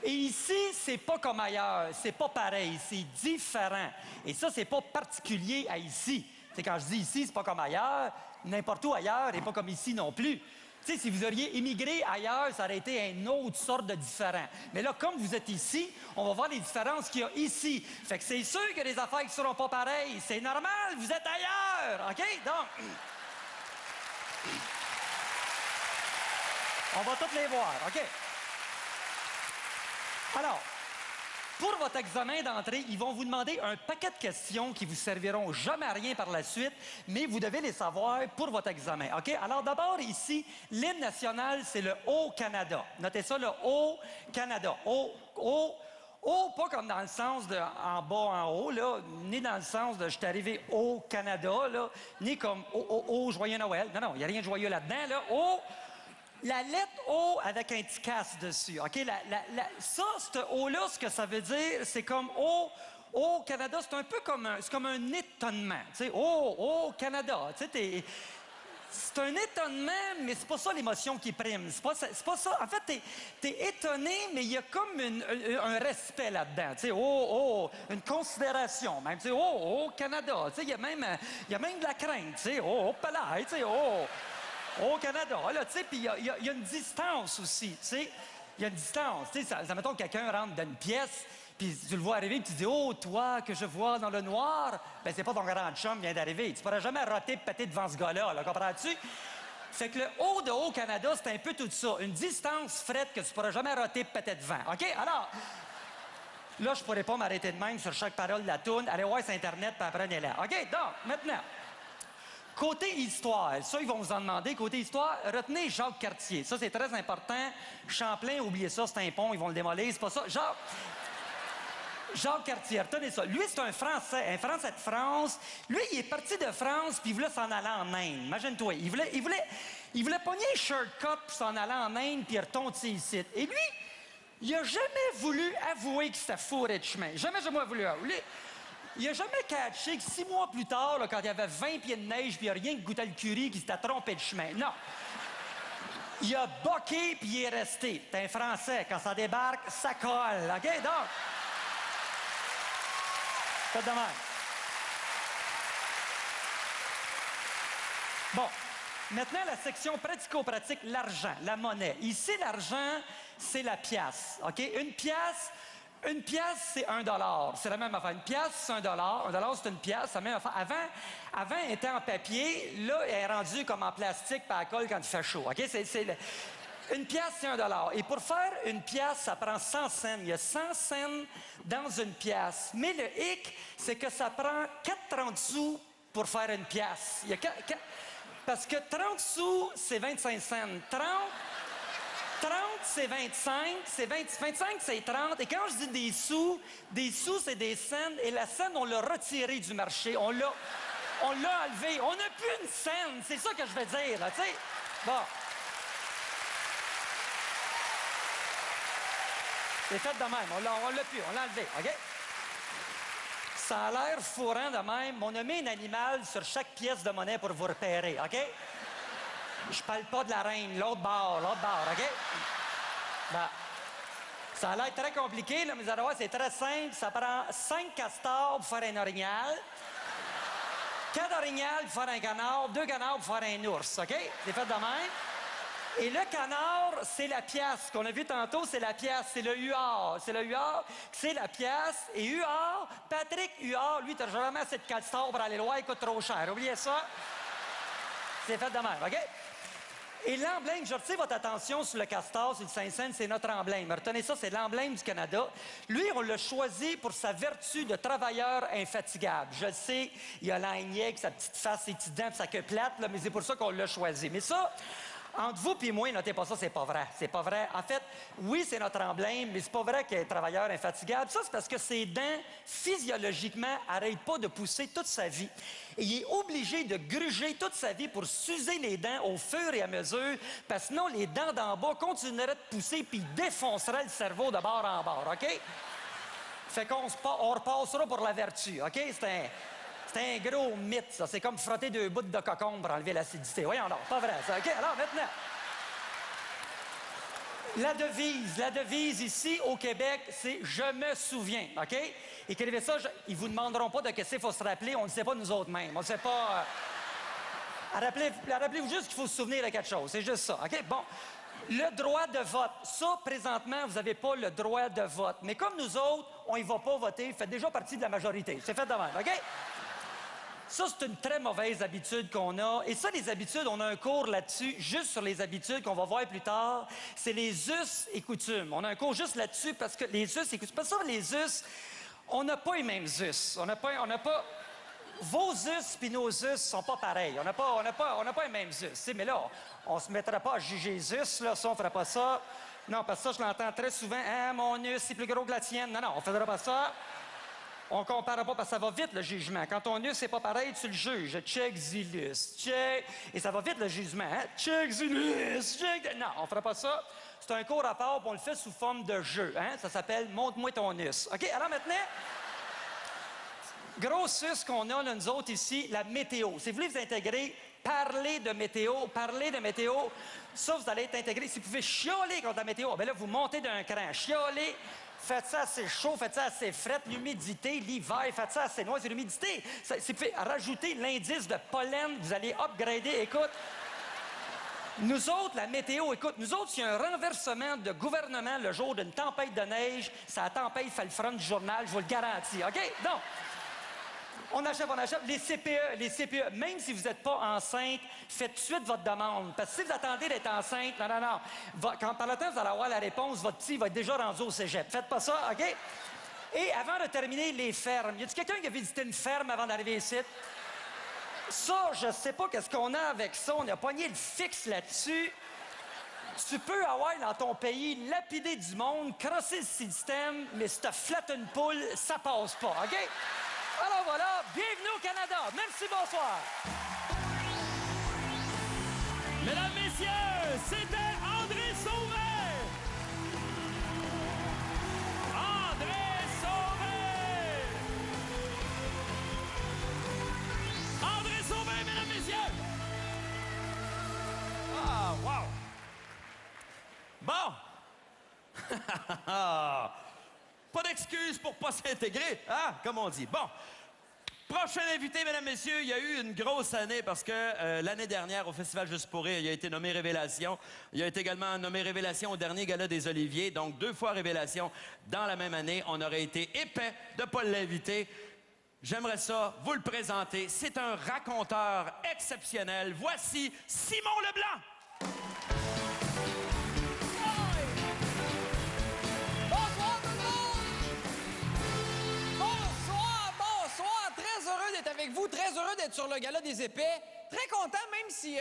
Speaker 7: Et ici, c'est pas comme ailleurs. C'est pas pareil. C'est différent. Et ça, c'est pas particulier à ici. Tu sais, quand je dis ici, c'est pas comme ailleurs. N'importe où ailleurs et pas comme ici non plus. Tu sais, si vous auriez immigré ailleurs, ça aurait été une autre sorte de différent. Mais là, comme vous êtes ici, on va voir les différences qu'il y a ici. Fait que c'est sûr que les affaires ne seront pas pareilles. C'est normal, vous êtes ailleurs, OK? Donc, on va toutes les voir, OK? Alors, pour votre examen d'entrée, ils vont vous demander un paquet de questions qui vous serviront jamais à rien par la suite, mais vous devez les savoir pour votre examen, OK? Alors d'abord, ici, l'hymne national, c'est le Haut-Canada. Notez ça, le Haut-Canada. Haut, pas comme dans le sens de en bas, en haut, là, ni dans le sens de je suis arrivé au Canada, là, ni comme au joyeux Noël. Non, non, il n'y a rien de joyeux là-dedans, là. La lettre O avec un petit casse dessus, OK? Ça, ce O-là, ce que ça veut dire, c'est comme au Canada, c'est un peu comme un étonnement, tu sais, au Canada, tu sais, c'est un étonnement, mais c'est pas ça l'émotion qui prime, c'est pas ça. En fait, t'es étonné, mais il y a comme un respect là-dedans, tu sais, une considération même, tu sais, au Canada, tu sais, il y a même de la crainte, tu sais, palais, tu sais, au Canada, là, tu sais, puis il y a une distance aussi, tu sais. il y a une distance. Tu sais, ça mettons que quelqu'un rentre dans une pièce, puis tu le vois arriver, puis tu dis « Oh, toi, que je vois dans le noir », ben c'est pas ton grand chum qui vient d'arriver. Tu pourras jamais roter péter devant ce gars-là, là, comprends-tu? Fait que le haut de Haut-Canada, c'est un peu tout ça. Une distance frette que tu pourras jamais roter péter devant. OK? Alors, là, je pourrais pas m'arrêter de même sur chaque parole de la toune. Allez voir sur Internet, puis apprenez-la. OK? Donc, maintenant... Côté histoire, ça, ils vont vous en demander. Côté histoire, retenez Jacques Cartier. Ça, c'est très important. Champlain, oubliez ça, c'est un pont, ils vont le démolir, c'est pas ça. Jacques Cartier, retenez ça. Lui, c'est un Français de France. Lui, il est parti de France, puis il voulait s'en aller en Inde. Imagine-toi, il voulait pogner un shortcut pour s'en aller en Inde, puis il retombe ici. Et lui, il a jamais voulu avouer que c'était fourré de chemin. Jamais voulu avouer. Il a jamais catché que 6 mois plus tard, là, quand il y avait 20 pieds de neige puis il n'y a rien que goûter le curry qui s'était trompé de chemin. Non. Il a boqué puis il est resté. T'es un Français. Quand ça débarque, ça colle. OK? Donc, faites de même. Bon. Maintenant, la section pratico-pratique, l'argent, la monnaie. Ici, l'argent, c'est la pièce. OK? Une pièce, c'est $1. C'est la même affaire. Une pièce, c'est $1. $1, c'est une pièce, c'est la même affaire. Avant, elle était en papier. Là, elle est rendue comme en plastique par la colle quand il fait chaud. OK? Une pièce, c'est $1. Et pour faire une pièce, ça prend 100 cents. Il y a 100 cents dans une pièce. Mais le hic, c'est que ça prend 4,30 sous pour faire une pièce. Parce que 30 sous, c'est 25 cents. 30, c'est 25, 25, c'est 30. Et quand je dis des sous, c'est des cents. Et la scène, on l'a retirée du marché. On l'a enlevée. On n'a plus une scène. C'est ça que je veux dire, tu sais. Bon. C'est fait de même. On l'a plus. On l'a enlevé, OK? Ça a l'air fourrant de même. On a mis un animal sur chaque pièce de monnaie pour vous repérer, OK? Je parle pas de la reine, l'autre bord, OK? Ben, ça a l'air très compliqué, là, mais vous allez voir, c'est très simple. Ça prend 5 castors pour faire un orignal, 4 orignales pour faire un canard, 2 canards pour faire un ours, OK? C'est fait de même. Et le canard, c'est la pièce qu'on a vu tantôt, c'est la pièce, c'est le huard. C'est le huard, c'est la pièce. Et huard, Patrick Huard, lui, t'as jamais assez de castors pour aller loin, il coûte trop cher. Oubliez ça. C'est fait de même, OK? Et l'emblème, je retire votre attention sur le castor, sur le Saint-Saëns, c'est notre emblème. Retenez ça, c'est l'emblème du Canada. Lui, on l'a choisi pour sa vertu de travailleur infatigable. Je le sais, il a l'agneau avec sa petite face, ses petites dents, sa queue plate, là, mais c'est pour ça qu'on l'a choisi. Mais ça, entre vous et moi, notez pas ça, c'est pas vrai. C'est pas vrai. En fait, oui, c'est notre emblème, mais c'est pas vrai qu'il est travailleur infatigable. Ça, c'est parce que ses dents, physiologiquement, n'arrêtent pas de pousser toute sa vie. Et il est obligé de gruger toute sa vie pour s'user les dents au fur et à mesure, parce que sinon, les dents d'en bas continueraient de pousser puis défonceraient le cerveau de bord en bord, OK? Fait qu'on repassera pour la vertu, OK? C'est un gros mythe, ça. C'est comme frotter 2 bouts de cocombe pour enlever l'acidité. Voyons donc, pas vrai, ça. OK, alors maintenant... La devise ici, au Québec, c'est « Je me souviens », OK? Écrivez ça, ils vous demanderont pas de qu'est-ce qu'il faut se rappeler, on ne sait pas nous autres mêmes. On ne sait pas... Rappelez-vous juste qu'il faut se souvenir de quelque chose, c'est juste ça, OK? Bon, le droit de vote. Ça, présentement, vous n'avez pas le droit de vote. Mais comme nous autres, on y va pas voter, faites déjà partie de la majorité. C'est fait de même, OK? Ça, c'est une très mauvaise habitude qu'on a. Et ça, les habitudes, on a un cours là-dessus, juste sur les habitudes qu'on va voir plus tard. C'est les us et coutumes. On a un cours juste là-dessus parce que les us et coutumes... Parce que ça, les us, on n'a pas les mêmes us. On n'a pas... Vos us puis nos us sont pas pareils. On n'a pas les mêmes us. Mais là, on se mettra pas à juger les us, là. Ça, on ferait pas ça. Non, parce que ça, je l'entends très souvent. « Ah, mon us, c'est plus gros que la tienne. » Non, on ne fera pas ça. On ne compare pas parce que ça va vite, le jugement. Quand ton us, c'est pas pareil, tu le juges. Check Zilus, check... Et ça va vite, le jugement. Hein? Check Zilus, check... Non, on ne fera pas ça. C'est un cours à part, puis on le fait sous forme de jeu. Hein? Ça s'appelle « Montre-moi ton us ». OK, alors maintenant... Gros us qu'on a, là, nous autres, ici, la météo. Si vous voulez vous intégrer, parler de météo, ça, vous allez être intégré. Si vous pouvez chialer contre la météo, bien là, vous montez d'un cran. Chialer... Faites ça assez chaud, faites ça assez frais, l'humidité, l'hiver, faites ça assez noir, c'est l'humidité. C'est fait rajouter l'indice de pollen, vous allez upgrader. Écoute, Nous autres, la météo, écoute, nous autres, s'il y a un renversement de gouvernement le jour d'une tempête de neige, ça tempête fait le front du journal, je vous le garantis, OK? Donc, on achève. Les CPE, même si vous n'êtes pas enceinte, faites tout de suite votre demande. Parce que si vous attendez d'être enceinte, non. Quand par le temps, vous allez avoir la réponse, votre petit va être déjà rendu au cégep. Faites pas ça, OK? Et avant de terminer, les fermes. Y a-t-il quelqu'un qui a visité une ferme avant d'arriver ici? Ça, je sais pas qu'est-ce qu'on a avec ça. On a pogné le fixe là-dessus. Tu peux avoir dans ton pays lapider du monde, crosser le système, mais si tu flattes une poule, ça passe pas, OK? Alors voilà, bienvenue au Canada. Merci, bonsoir.
Speaker 2: Mesdames, messieurs, c'était André Sauvé! André Sauvé! André Sauvé, mesdames, messieurs! Ah, wow! Bon! Pas d'excuses pour pas s'intégrer, hein, comme on dit. Bon. Prochain invité, mesdames, messieurs, il y a eu une grosse année parce que l'année dernière, au Festival Juste pour rire, il a été nommé Révélation. Il a été également nommé Révélation au dernier Gala des Oliviers. Donc, 2 fois Révélation dans la même année. On aurait été épais de ne pas l'inviter. J'aimerais ça vous le présenter. C'est un raconteur exceptionnel. Voici Simon Leblanc.
Speaker 8: Très heureux d'être avec vous, très heureux d'être sur le gala des épais. Très content, même si...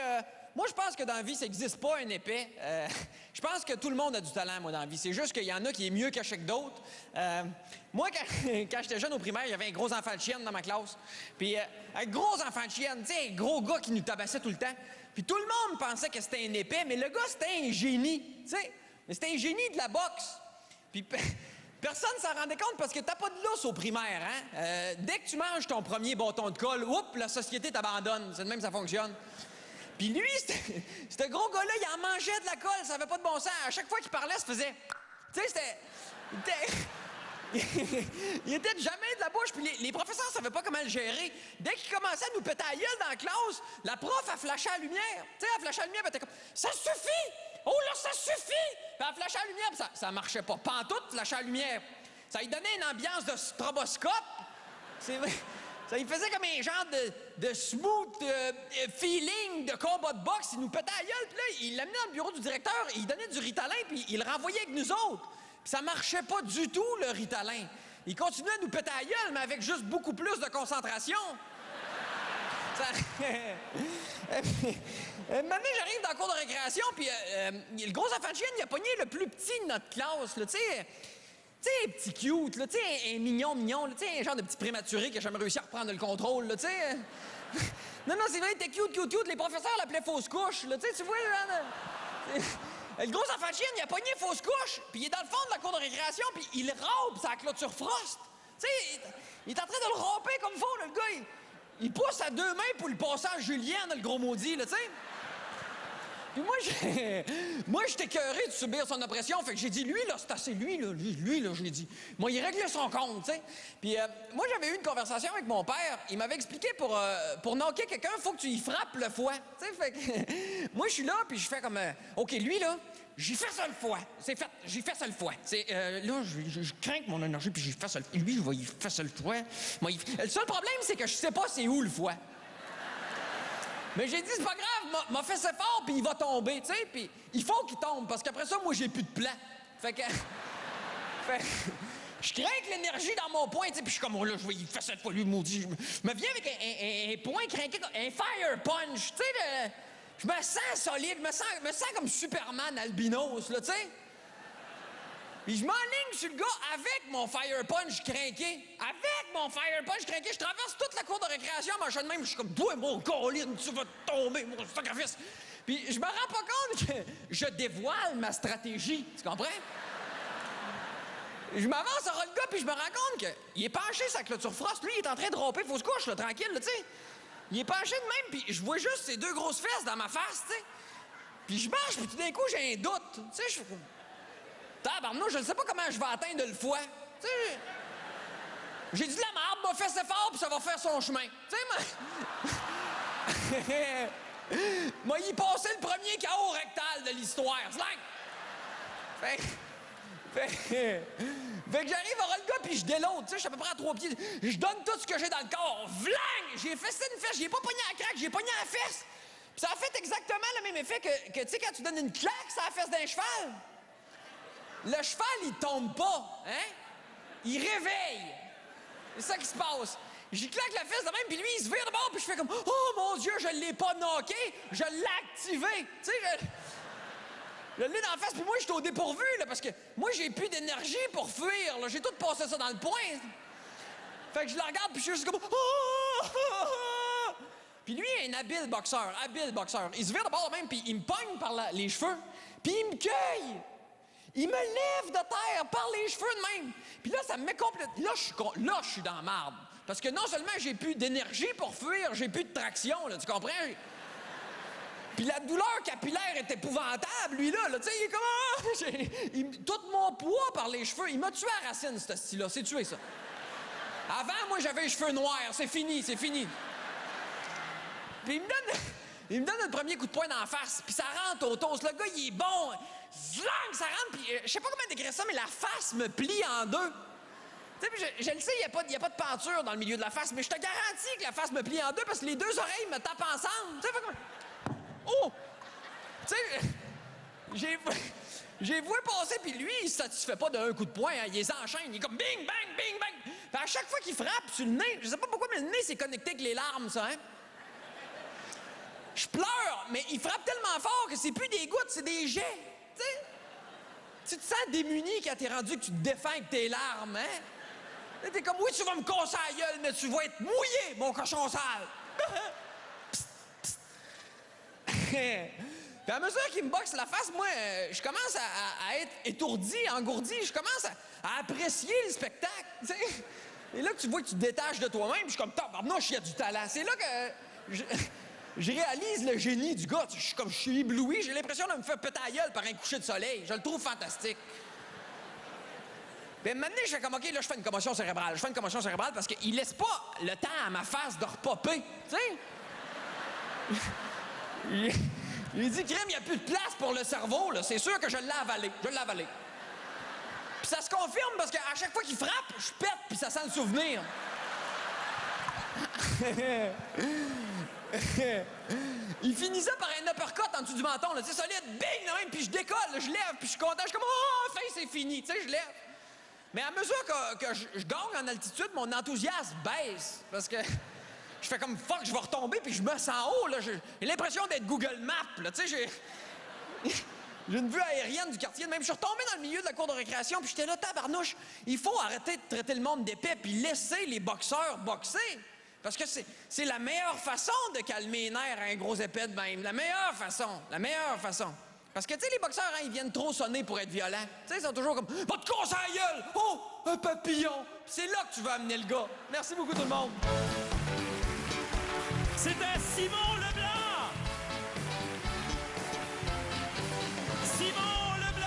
Speaker 8: moi, je pense que dans la vie, ça n'existe pas un épais. Je pense que tout le monde a du talent, moi, dans la vie. C'est juste qu'il y en a qui est mieux caché que d'autres. Moi, quand j'étais jeune au primaire, il y avait un gros enfant de chienne dans ma classe. Puis, un gros enfant de chienne, tu sais, un gros gars qui nous tabassait tout le temps. Puis tout le monde pensait que c'était un épais, mais le gars, c'était un génie, tu sais. Mais c'était un génie de la boxe. Puis... Personne s'en rendait compte parce que t'as pas de lousse au primaire, hein? Dès que tu manges ton premier bâton de colle, oups, la société t'abandonne. C'est de même que ça fonctionne. Puis lui, ce gros gars-là, il en mangeait de la colle, ça avait pas de bon sens. À chaque fois qu'il parlait, ça faisait... Tu sais, il était jamais de la bouche, puis les professeurs savaient pas comment le gérer. Dès qu'il commençait à nous péter la gueule dans la classe, la prof, elle flashait la lumière. Tu sais, elle flashait la lumière, puis elle était comme... Ça suffit! Oh là, ça suffit! Puis elle flashait la lumière, puis ça marchait pas. Pantoute, flashait la lumière. Ça lui donnait une ambiance de stroboscope. C'est vrai. Ça lui faisait comme un genre de smooth feeling de combat de boxe. Il nous pétait la gueule, puis là, il l'amenait dans le bureau du directeur, il donnait du Ritalin, puis il le renvoyait avec nous autres. Puis ça marchait pas du tout, le Ritalin. Il continuait à nous péter la gueule, mais avec juste beaucoup plus de concentration. Maintenant, j'arrive dans le cours de récréation, puis le gros enfant de chienne, il a pogné le plus petit de notre classe, là, tu sais, petit cute, là, tu sais, un mignon, là, tu sais, un genre de petit prématuré qui a jamais réussi à reprendre le contrôle, là, tu sais. Non, c'est vrai, il était cute, les professeurs l'appelaient fausse couche, là, tu vois, là, le gros enfant de chienne, il a pogné fausse couche, puis il est dans le fond de la cour de récréation, puis il rampe sa clôture frost. Tu sais, il est en train de le ramper comme il faut, là, le gars, il pousse à 2 mains pour le passer à Julien, le gros maudit, là, tu sais. Puis moi, j'étais écœuré de subir son oppression, fait que j'ai dit, lui, là, c'est assez, lui, là, je l'ai dit. Moi, il réglait son compte, tu sais. Puis moi, j'avais eu une conversation avec mon père. Il m'avait expliqué pour knocker quelqu'un, il faut que tu y frappes le foie. Tu sais, fait que moi, je suis là, puis je fais comme, OK, lui, là, j'y fais ça le foie. C'est fait, j'y fais ça le foie. C'est, là, je crains mon énergie, puis j'y fais ça le foie. Lui, je vais y faire ça le foie. Le seul problème, c'est que je sais pas c'est où le foie. Mais j'ai dit, c'est pas grave, m'a fait ça fort, puis il va tomber, tu sais, puis il faut qu'il tombe, parce qu'après ça, moi, j'ai plus de plan. Fait que je crains que l'énergie dans mon poing, tu sais, puis je suis comme, oh là, je vais y faire cette fois, lui, maudit. Je me viens avec un poing craqué, un fire punch, tu sais, je me sens solide, je me sens comme Superman albinos, là, tu sais. Puis je m'enligne sur le gars avec mon fire punch crinqué. Avec mon fire punch crinqué, je traverse toute la cour de récréation, machin de même, je suis comme, toi, mon colline, tu vas tomber, mon sacrifice. Puis je me rends pas compte que je dévoile ma stratégie, tu comprends? Je m'avance sur le gars, puis je me rends compte qu'il est penché sa clôture frost. Lui, il est en train de romper fausse couche, là, tranquille, là, tu sais. Il est penché de même, puis je vois juste ses 2 grosses fesses dans ma face, tu sais. Puis je marche, puis tout d'un coup, j'ai un doute, tu sais, je fais comme... Tabarnouche, je ne sais pas comment je vais atteindre le foie. Tu sais, j'ai dit de la merde, m'a fait fort, puis ça va faire son chemin. Tu sais, moi, il passait le premier KO l'histoire. Slang! Fait que j'arrive à le gars, puis je délote, tu sais, je suis à peu près à 3 pieds. Je donne tout ce que j'ai dans le corps. Vlang! J'ai fessé une fesse, j'ai pas pogné à la craque, j'ai pogné à la fesse. Puis ça a fait exactement le même effet que tu sais, quand tu donnes une claque sur la fesse d'un cheval. Le cheval, il tombe pas, hein? Il réveille. C'est ça qui se passe. J'y claque la fesse de même, puis lui, il se vire de bord, puis je fais comme « Oh, mon Dieu, je l'ai pas knocké, je l'ai activé. » Tu sais, je l'ai dans la face, puis moi, j'étais au dépourvu, là, parce que moi, j'ai plus d'énergie pour fuir, là. J'ai tout passé ça dans le poing. Fait que je le regarde, puis je suis juste comme « Oh! » Puis lui, il est un habile boxeur. Il se vire de bord de même, puis il me pogne par les cheveux, puis il me cueille. Il me lève de terre par les cheveux de même. Puis là, ça me met complètement... Là, je suis dans la marde. Parce que non seulement j'ai plus d'énergie pour fuir, j'ai plus de traction, là, tu comprends? Puis la douleur capillaire est épouvantable, lui, là. Tu sais, il est comme... Tout mon poids par les cheveux. Il m'a tué à racine, ce style-là. C'est tué, ça. Avant, moi, j'avais les cheveux noirs. C'est fini. Puis il me donne le premier coup de poing dans la face. Puis ça rentre au toast. Le gars, il est bon. Zlang, ça rentre. Puis je sais pas comment décrire ça, mais la face me plie en deux. Tu sais, je le sais, il n'y a pas de peinture dans le milieu de la face, mais je te garantis que la face me plie en deux parce que les deux oreilles me tapent ensemble. Tu sais, oh! Tu sais, j'ai voué passer, puis lui, il se satisfait pas d'un coup de poing. Hein. Il les enchaîne. Il est comme bing, bang, bing, bang. Puis à chaque fois qu'il frappe sur le nez, je sais pas pourquoi, mais le nez, c'est connecté avec les larmes, ça, hein? Je pleure, mais il frappe tellement fort que c'est plus des gouttes, c'est des jets. Tu sais? Tu te sens démuni quand t'es rendu que tu te défends avec tes larmes, hein? T'es comme, oui, tu vas me casser la gueule, mais tu vas être mouillé, mon cochon sale. Psst, psst. Puis à mesure qu'il me boxe la face, moi, je commence à être étourdi, engourdi. Je commence à apprécier le spectacle, tu sais. Et là que tu vois que tu te détaches de toi-même, je suis comme, tabarnouche, il y a du talent. C'est là que je réalise le génie du gars. Je suis ébloui, j'ai l'impression de me faire péter la gueule par un coucher de soleil. Je le trouve fantastique. Puis maintenant, je fais comme, OK, là, je fais une commotion cérébrale. Je fais une commotion cérébrale parce qu'il laisse pas le temps à ma face de repopper, tu sais. Il dit, crème, il n'y a plus de place pour le cerveau, là. C'est sûr que je l'ai avalé. Puis ça se confirme parce qu'à chaque fois qu'il frappe, je pète, puis ça sent le souvenir. Il finissait par un uppercut en dessous du menton, là, tu sais, solide, bing, là, même, puis je décolle, là, je lève, puis je suis content, je suis comme, oh, enfin, c'est fini, tu sais, je lève. Mais à mesure que je gagne en altitude, mon enthousiasme baisse, parce que je fais comme, fuck, je vais retomber, puis je me sens haut, là, j'ai l'impression d'être Google Maps, là, tu sais, j'ai une vue aérienne du quartier, même, je suis retombé dans le milieu de la cour de récréation, puis j'étais là, tabarnouche, il faut arrêter de traiter le monde d'épais, puis laisser les boxeurs boxer. Parce que c'est la meilleure façon de calmer les nerfs à un gros épais de même. La meilleure façon. Parce que, tu sais, les boxeurs, hein, ils viennent trop sonner pour être violents. Tu sais, ils sont toujours comme « Va te casser la gueule! Oh, un papillon! » C'est là que tu veux amener le gars. Merci beaucoup, tout le monde.
Speaker 9: C'était Simon Leblanc! Simon Leblanc!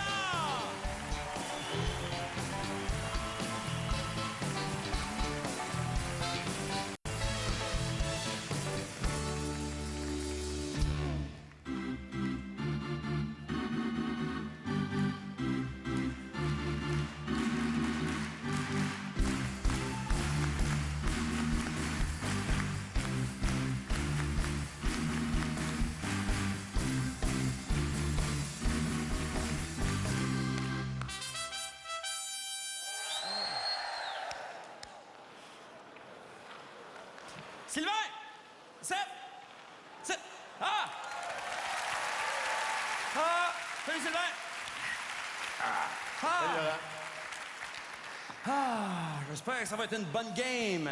Speaker 9: Sylvain! Ah! Salut Sylvain!
Speaker 2: J'espère que ça va être une bonne game.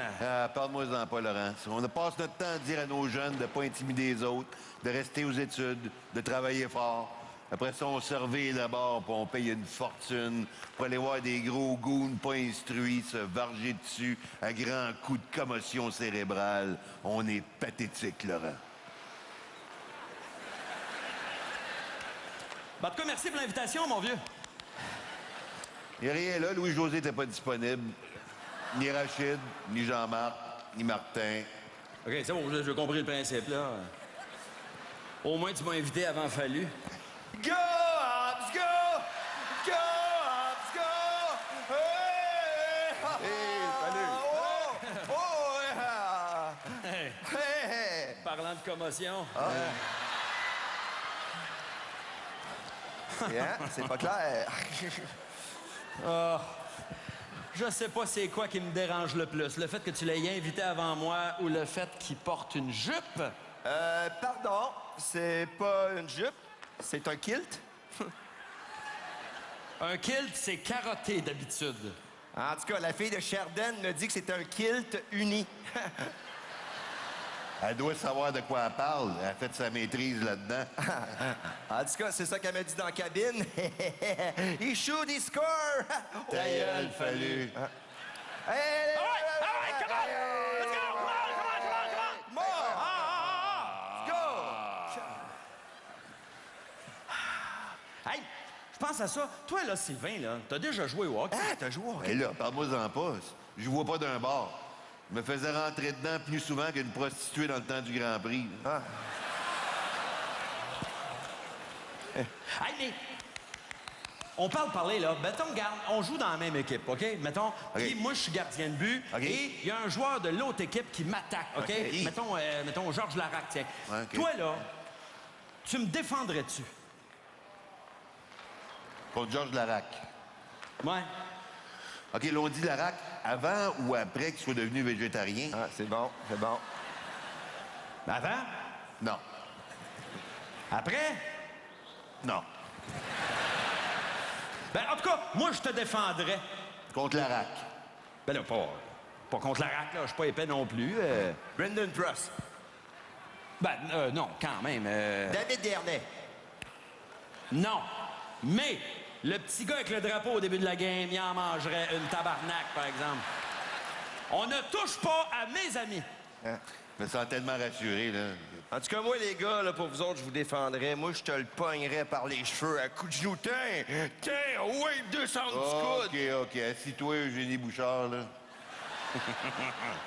Speaker 10: Parle-moi-en pas, Laurent. On passe notre temps à dire à nos jeunes de ne pas intimider les autres, de rester aux études, de travailler fort. Après ça, on surveille là-bas, puis on paye une fortune pour aller voir des gros goons pas instruits se varger dessus à grands coups de commotion cérébrale. On est pathétique, Laurent.
Speaker 2: En tout cas, merci pour l'invitation, mon vieux.
Speaker 10: Il n'y a rien là. Louis-José n'était pas disponible. Ni Rachid, ni Jean-Marc, ni Martin.
Speaker 2: OK, c'est bon, j'ai compris le principe, là. Au moins, tu m'as invité avant fallu.
Speaker 10: Go!
Speaker 2: l'émotion.
Speaker 5: Yeah, c'est pas clair.
Speaker 2: Je sais pas c'est quoi qui me dérange le plus. Le fait que tu l'aies invité avant moi ou le fait qu'il porte une jupe.
Speaker 5: Pardon, c'est pas une jupe, c'est un kilt.
Speaker 2: Un kilt, c'est carotté d'habitude.
Speaker 5: En tout cas, la fille de Sheridan me dit que c'est un kilt uni.
Speaker 10: Elle doit savoir de quoi elle parle. Elle a fait sa maîtrise là-dedans.
Speaker 5: En tout cas, c'est ça qu'elle m'a dit dans la cabine. Il shoot, il score!
Speaker 10: Ta gueule, Fallu.
Speaker 5: Hey,
Speaker 9: Come on! Let's go! Come on!
Speaker 5: More! Let's go!
Speaker 2: Hey, je pense à ça. Toi, là, Sylvain, là, t'as déjà joué au hockey.
Speaker 5: Ah, t'as joué au hockey?
Speaker 10: Et là, parle-moi-en pas. Je vois pas d'un bar. Je me faisais rentrer dedans plus souvent qu'une prostituée dans le temps du Grand Prix.
Speaker 5: Ah.
Speaker 2: Hey, mais... On parler, là. Mettons, regarde, on joue dans la même équipe, OK? Mettons, puis moi, je suis gardien de but,
Speaker 10: OK.
Speaker 2: et il y a un joueur de l'autre équipe qui m'attaque, OK?
Speaker 10: OK.
Speaker 2: Mettons Georges Larac, tiens.
Speaker 10: OK.
Speaker 2: Toi, là, tu me défendrais-tu?
Speaker 10: Contre Georges Larac.
Speaker 2: Ouais.
Speaker 10: OK, l'on dit Larac avant ou après qu'il soit devenu végétarien?
Speaker 5: Ah, c'est bon, c'est bon.
Speaker 2: Avant?
Speaker 10: Non.
Speaker 2: Après?
Speaker 10: Non.
Speaker 2: Ben, en tout cas, moi, je te défendrais.
Speaker 10: Contre Larac.
Speaker 2: Ben là, pas contre Larac, là. Je suis pas épais non plus.
Speaker 5: Brendan Truss.
Speaker 2: Ben, non, quand même.
Speaker 5: David Dernay.
Speaker 2: Non. Mais le petit gars avec le drapeau au début de la game, il en mangerait une tabarnak, par exemple. On ne touche pas à mes amis.
Speaker 10: Je me sens tellement rassuré, là.
Speaker 5: En tout cas, moi, les gars, là, pour vous autres, je vous défendrais. Moi, je te le pognerais par les cheveux à coups de genou. Tiens, ouais, 200 du coude.
Speaker 10: OK, assis-toi, Eugénie Bouchard, là.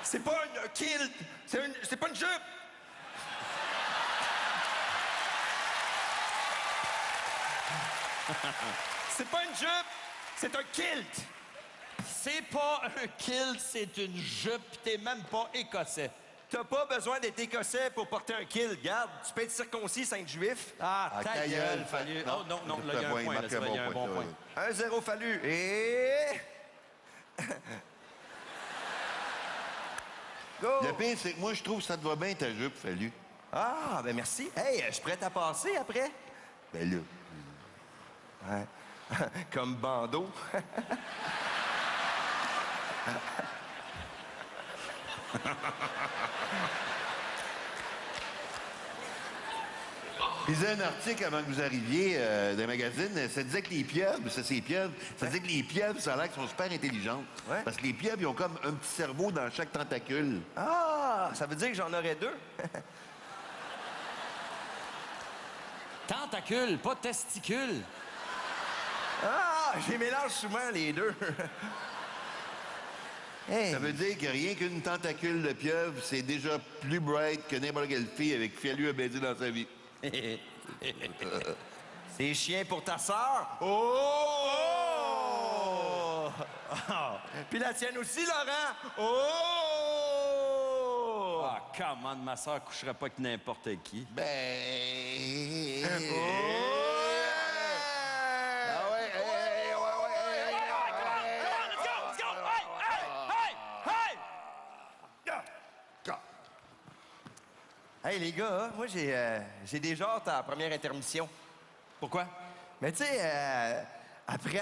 Speaker 5: C'est pas un kilt, c'est pas une jupe. C'est pas une jupe, c'est un kilt.
Speaker 2: C'est pas un kilt, c'est une jupe. T'es même pas écossais.
Speaker 5: T'as pas besoin d'être écossais pour porter un kilt. Regarde, tu peux être circoncis, Saint-Juif.
Speaker 2: Ah,
Speaker 10: Ah,
Speaker 2: ta gueule, Fallu. Oh, non, là, il y a un point, là, ça va, il y a un bon point.
Speaker 5: 1-0 Fallu. Et... Go!
Speaker 10: Le pire, c'est que moi, je trouve que ça te va bien, ta jupe, Fallu.
Speaker 5: Ah, ben merci. Hey, je suis prête à passer après.
Speaker 10: Ben là.
Speaker 5: Ouais. Comme bandeau.
Speaker 10: Je lisais un article avant que vous arriviez d'un magazine. Ça disait que les pieuvres, ça disait que les pieuvres, ça a l'air qu'elles sont super intelligentes.
Speaker 5: Ouais.
Speaker 10: Parce que les pieuvres, ils ont comme un petit cerveau dans chaque tentacule.
Speaker 5: Ah, ça veut dire que j'en aurais deux.
Speaker 2: Tentacule, pas testicule.
Speaker 5: Ah, j'ai mélange souvent les deux. Hey.
Speaker 10: Ça veut dire que rien qu'une tentacule de pieuvre, c'est déjà plus bright que n'importe quelle fille avec qui Fallu a baisé dans sa vie.
Speaker 5: C'est chien pour ta sœur. Oh! Puis la tienne aussi, Laurent. Oh!
Speaker 2: Ah, come on, ma soeur coucherait pas avec n'importe qui.
Speaker 10: Ben...
Speaker 5: Hey, les gars, hein, moi, j'ai déjà hâte à la première intermission.
Speaker 2: Pourquoi?
Speaker 5: Mais tu sais, après,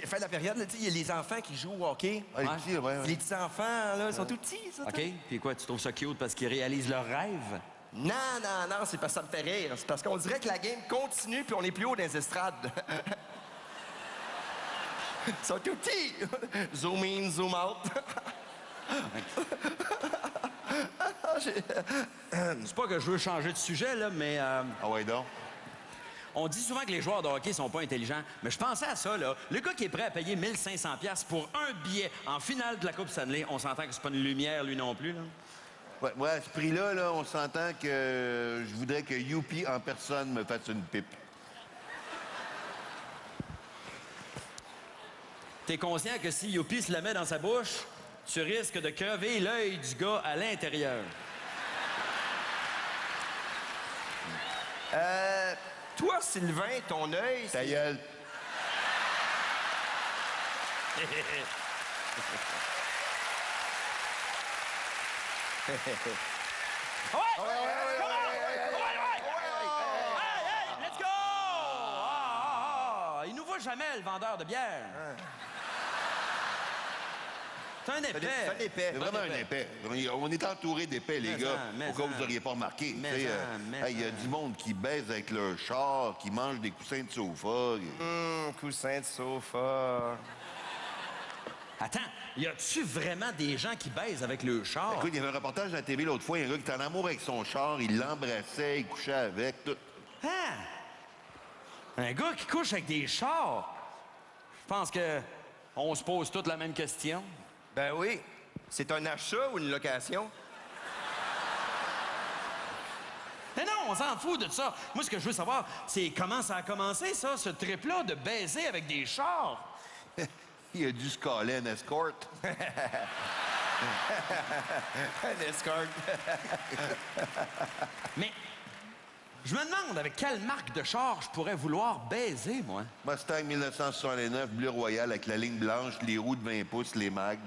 Speaker 5: fin de la période, il y a les enfants qui jouent au hockey.
Speaker 10: Ah, les petits, ouais.
Speaker 5: Les petits enfants, là, ils sont tout petits, ça.
Speaker 2: OK. Puis quoi, tu trouves ça cute parce qu'ils réalisent leurs rêves?
Speaker 5: Non, c'est parce que ça me fait rire. C'est parce qu'on dirait que la game continue puis on est plus haut dans les estrades. Ils sont tout petits. Zoom in, zoom out.
Speaker 2: C'est pas que je veux changer de sujet, là, mais...
Speaker 10: Ah ouais, donc.
Speaker 2: On dit souvent que les joueurs de hockey sont pas intelligents, mais je pensais à ça, là. Le gars qui est prêt à payer 1500$ pour un billet en finale de la Coupe Stanley, on s'entend que c'est pas une lumière, lui non plus, là.
Speaker 10: Ouais, à ce prix-là, là, on s'entend que je voudrais que Youpi en personne me fasse une pipe.
Speaker 2: T'es conscient que si Youpi se la met dans sa bouche, tu risques de crever l'œil du gars à l'intérieur.
Speaker 5: Toi, Sylvain, ton œil...
Speaker 10: Ta gueule.
Speaker 2: Hey, let's go! Il nous voit jamais, le vendeur de bière. C'est un épais.
Speaker 5: C'est un épais.
Speaker 10: C'est vraiment un épais. On est entouré d'épais, les gars. Au cas où vous n'auriez pas remarqué. Il y a du monde qui baise avec leur char, qui mange des coussins de sofa.
Speaker 5: Coussins de sofa.
Speaker 2: Attends, y a-tu vraiment des gens qui baisent avec le char?
Speaker 10: Écoute, il y avait un reportage à la TV l'autre fois, il y a un gars qui était en amour avec son char, il l'embrassait, il couchait avec, tout.
Speaker 2: Hein? Un gars qui couche avec des chars? Je pense que on se pose toute la même question.
Speaker 5: Ben oui. C'est un achat ou une location?
Speaker 2: Mais non, on s'en fout de ça. Moi, ce que je veux savoir, c'est comment ça a commencé, ça, ce trip-là de baiser avec des chars.
Speaker 10: Il a dû se caler un escort.
Speaker 5: Un escort.
Speaker 2: Mais je me demande avec quelle marque de char je pourrais vouloir baiser, moi.
Speaker 10: Mustang 1969, bleu royal avec la ligne blanche, les roues de 20 pouces, les mags.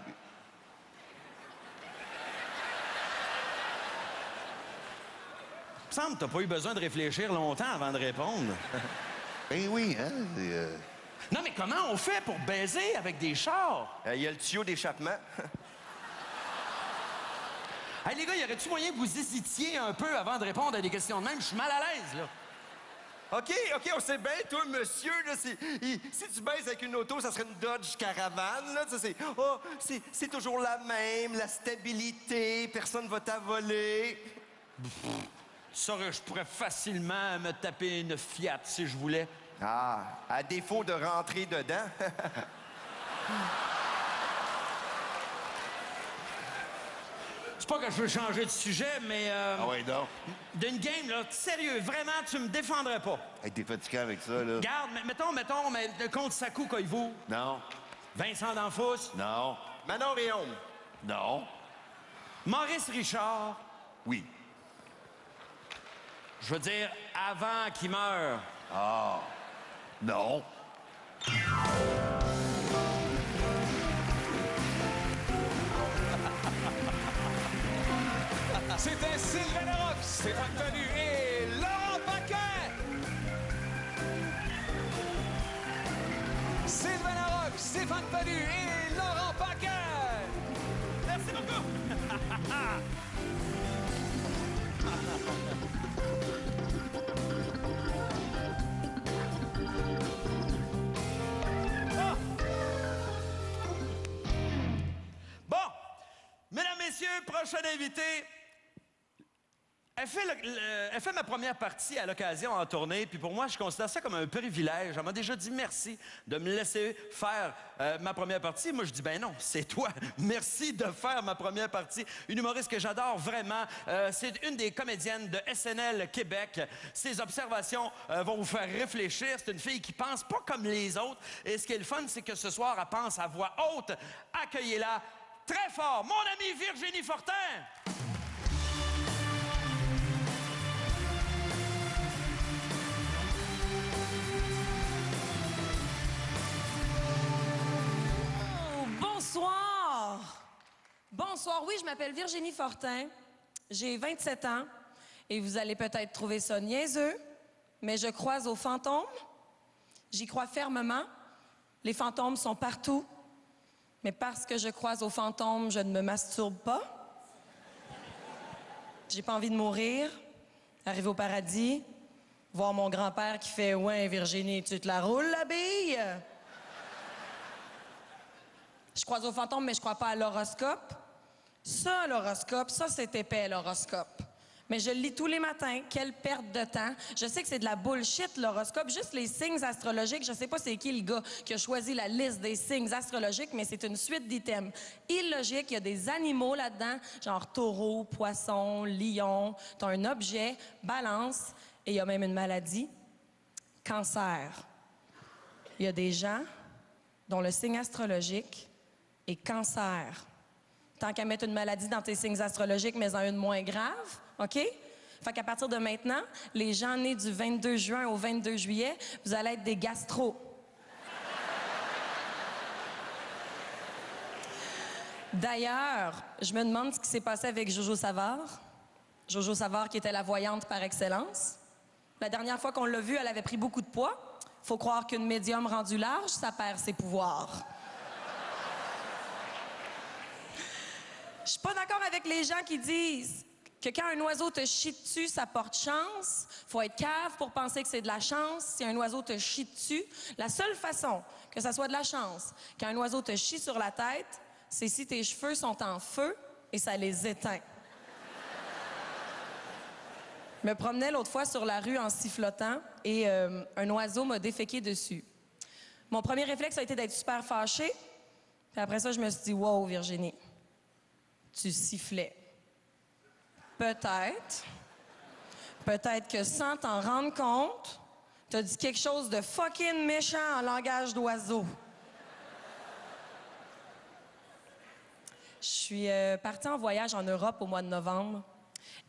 Speaker 2: Il me semble que t'as pas eu besoin de réfléchir longtemps avant de répondre.
Speaker 10: Ben oui, hein?
Speaker 2: Non, mais comment on fait pour baiser avec des chars?
Speaker 5: Il y a le tuyau d'échappement.
Speaker 2: Hey, les gars, y aurait-tu moyen que vous hésitiez un peu avant de répondre à des questions de même? Je suis mal à l'aise, là.
Speaker 5: OK, on sait bien, toi, monsieur, là, si tu baises avec une auto, ça serait une Dodge Caravan, là, ça, c'est toujours la même, la stabilité, personne va t'avoler.
Speaker 2: Ça, je pourrais facilement me taper une Fiat si je voulais.
Speaker 5: Ah, à défaut de rentrer dedans.
Speaker 2: C'est pas que je veux changer de sujet, mais...
Speaker 10: Ah ouais, donc.
Speaker 2: D'une game, là, sérieux, vraiment, tu me défendrais pas.
Speaker 10: Hey, t'es fatiguant avec ça, là?
Speaker 2: Garde, mettons, mais le compte Sakou Koivu.
Speaker 10: Non.
Speaker 2: Vincent D'Anfous.
Speaker 10: Non.
Speaker 5: Manon Réaume.
Speaker 10: Non.
Speaker 2: Maurice Richard.
Speaker 10: Oui.
Speaker 2: Je veux dire, avant qu'il meure.
Speaker 10: Ah. Non.
Speaker 1: C'était Sylvain Larocque, Stéphane Fallu et Laurent Paquin. Sylvain Larocque, Stéphane Fallu et Laurent Paquin.
Speaker 2: Merci beaucoup. Bon, mesdames, messieurs, prochain invité. Elle fait ma première partie à l'occasion en tournée, puis pour moi, je considère ça comme un privilège. Elle m'a déjà dit merci de me laisser faire ma première partie. Moi, je dis, ben non, c'est toi. Merci de faire ma première partie. Une humoriste que j'adore vraiment. C'est une des comédiennes de SNL Québec. Ses observations vont vous faire réfléchir. C'est une fille qui pense pas comme les autres. Et ce qui est le fun, c'est que ce soir, elle pense à voix haute. Accueillez-la très fort, mon amie Virginie Fortin.
Speaker 11: Bonsoir! Bonsoir, oui, je m'appelle Virginie Fortin. J'ai 27 ans et vous allez peut-être trouver ça niaiseux, mais je crois aux fantômes. J'y crois fermement. Les fantômes sont partout. Mais parce que je crois aux fantômes, je ne me masturbe pas. J'ai pas envie de mourir, arriver au paradis, voir mon grand-père qui fait « Ouais, Virginie, tu te la roules, la bille? » Je crois aux fantômes, mais je crois pas à l'horoscope. Ça, l'horoscope, ça, c'est épais, l'horoscope. Mais je le lis tous les matins. Quelle perte de temps. Je sais que c'est de la bullshit, l'horoscope. Juste les signes astrologiques. Je sais pas c'est qui le gars qui a choisi la liste des signes astrologiques, mais c'est une suite d'items illogiques. Il y a des animaux là-dedans, genre taureau, poisson, lion. T'as un objet, balance, et il y a même une maladie, cancer. Il y a des gens dont le signe astrologique est cancer. Tant qu'à mettre une maladie dans tes signes astrologiques, mais en une moins grave, OK? Fait qu'à partir de maintenant, les gens nés du 22 juin au 22 juillet, vous allez être des gastros. D'ailleurs, je me demande ce qui s'est passé avec Jojo Savard. Jojo Savard, qui était la voyante par excellence. La dernière fois qu'on l'a vue, elle avait pris beaucoup de poids. Faut croire qu'une médium rendue large, ça perd ses pouvoirs. Je suis pas d'accord avec les gens qui disent que quand un oiseau te chie dessus, ça porte chance. Faut être cave pour penser que c'est de la chance. Si un oiseau te chie dessus, la seule façon que ça soit de la chance, quand un oiseau te chie sur la tête, c'est si tes cheveux sont en feu et ça les éteint. Je me promenais l'autre fois sur la rue en sifflotant et un oiseau m'a déféqué dessus. Mon premier réflexe a été d'être super fâchée. Puis après ça, je me suis dit, wow, Virginie, tu sifflais. Peut-être que sans t'en rendre compte, t'as dit quelque chose de fucking méchant en langage d'oiseau. Je suis partie en voyage en Europe au mois de novembre.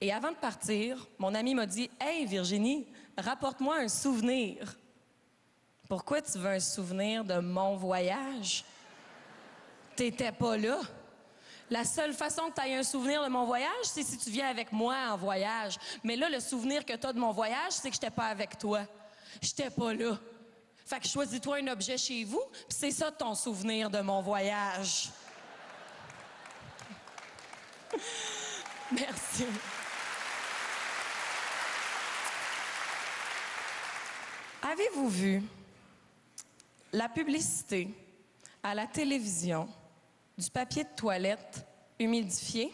Speaker 11: Et avant de partir, mon ami m'a dit « Hey, Virginie, rapporte-moi un souvenir. » Pourquoi tu veux un souvenir de mon voyage? T'étais pas là. La seule façon que tu aies un souvenir de mon voyage, c'est si tu viens avec moi en voyage. Mais là, le souvenir que tu as de mon voyage, c'est que j'étais pas avec toi. J'étais pas là. Fait que choisis-toi un objet chez vous, puis c'est ça ton souvenir de mon voyage. Merci. Avez-vous vu la publicité à la télévision du papier de toilette humidifié?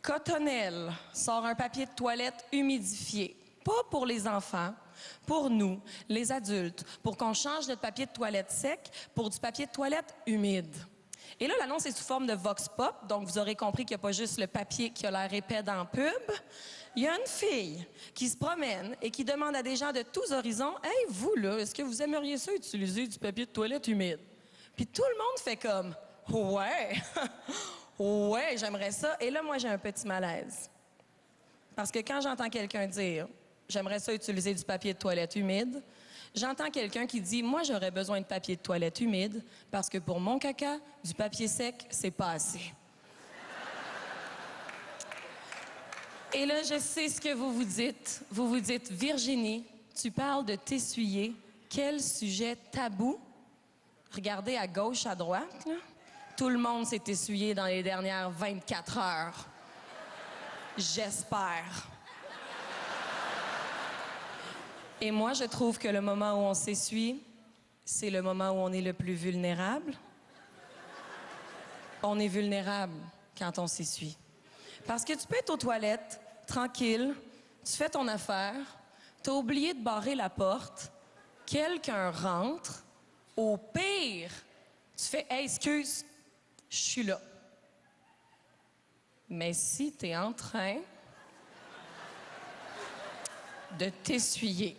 Speaker 11: Cottonelle sort un papier de toilette humidifié. Pas pour les enfants, pour nous, les adultes, pour qu'on change notre papier de toilette sec pour du papier de toilette humide. Et là, l'annonce est sous forme de vox pop, donc vous aurez compris qu'il n'y a pas juste le papier qui a l'air épais dans la pub. Il y a une fille qui se promène et qui demande à des gens de tous horizons « Hey, vous, là, est-ce que vous aimeriez ça utiliser du papier de toilette humide? » Puis tout le monde fait comme « Ouais, ouais, j'aimerais ça. » Et là, moi, j'ai un petit malaise. Parce que quand j'entends quelqu'un dire « J'aimerais ça utiliser du papier de toilette humide », j'entends quelqu'un qui dit « Moi, j'aurais besoin de papier de toilette humide parce que pour mon caca, du papier sec, c'est pas assez. » Et là, je sais ce que vous vous dites. Vous vous dites « Virginie, tu parles de t'essuyer. Quel sujet tabou. » Regardez à gauche, à droite, là. Tout le monde s'est essuyé dans les dernières 24 heures. J'espère. Et moi, je trouve que le moment où on s'essuie, c'est le moment où on est le plus vulnérable. On est vulnérable quand on s'essuie. Parce que tu peux être aux toilettes, tranquille, tu fais ton affaire, t'as oublié de barrer la porte, quelqu'un rentre, au pire, tu fais « Hey, excuse, je suis là. » Mais si t'es en train de t'essuyer,